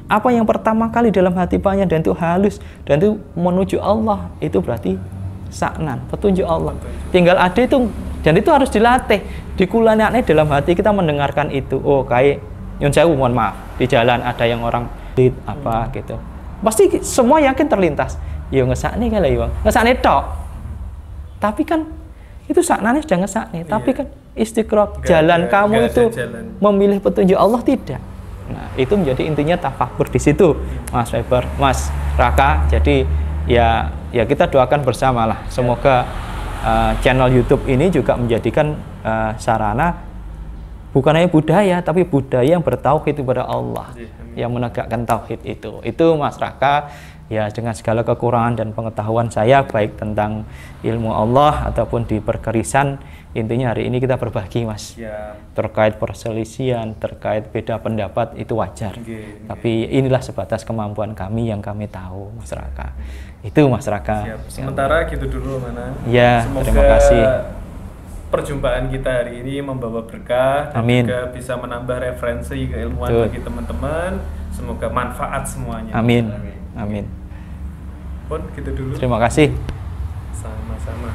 Apa yang pertama kali dalam hati panjenengan dan itu halus dan itu menuju Allah, itu berarti saknan, petunjuk Allah. Tinggal ada itu dan itu harus dilatih. Dikulanakne dalam hati kita mendengarkan itu. Oh, kayak nyun sewu mohon maaf, di jalan ada yang orang apa gitu. Pasti semua yakin terlintas. Ya ngesakne kali ya, ngesakne tok. Tapi kan itu saknane sudah ngesakne, tapi kan istiqraq jalan kamu itu memilih petunjuk Allah tidak. Nah, itu menjadi intinya tafakur di situ, Mas Weber, Mas Raka. Jadi ya kita doakan bersama lah. Semoga channel YouTube ini juga menjadikan sarana bukan hanya budaya, tapi budaya yang bertauhid kepada Allah, yang menegakkan tauhid itu. Itu Mas Raka, ya dengan segala kekurangan dan pengetahuan saya baik tentang ilmu Allah ataupun di perkerisan, intinya hari ini kita berbagi Mas. Terkait perselisihan, terkait beda pendapat itu wajar. Tapi inilah sebatas kemampuan kami yang kami tahu, Mas Raka. Itu Mas Raka. Sementara gitu dulu Mana. Ya, semoga terima kasih. Perjumpaan kita hari ini membawa berkah dan Amin. juga bisa menambah referensi keilmuan bagi teman-teman. Semoga manfaat semuanya. Amin. Amin. Pun gitu dulu. Terima kasih. Sama-sama.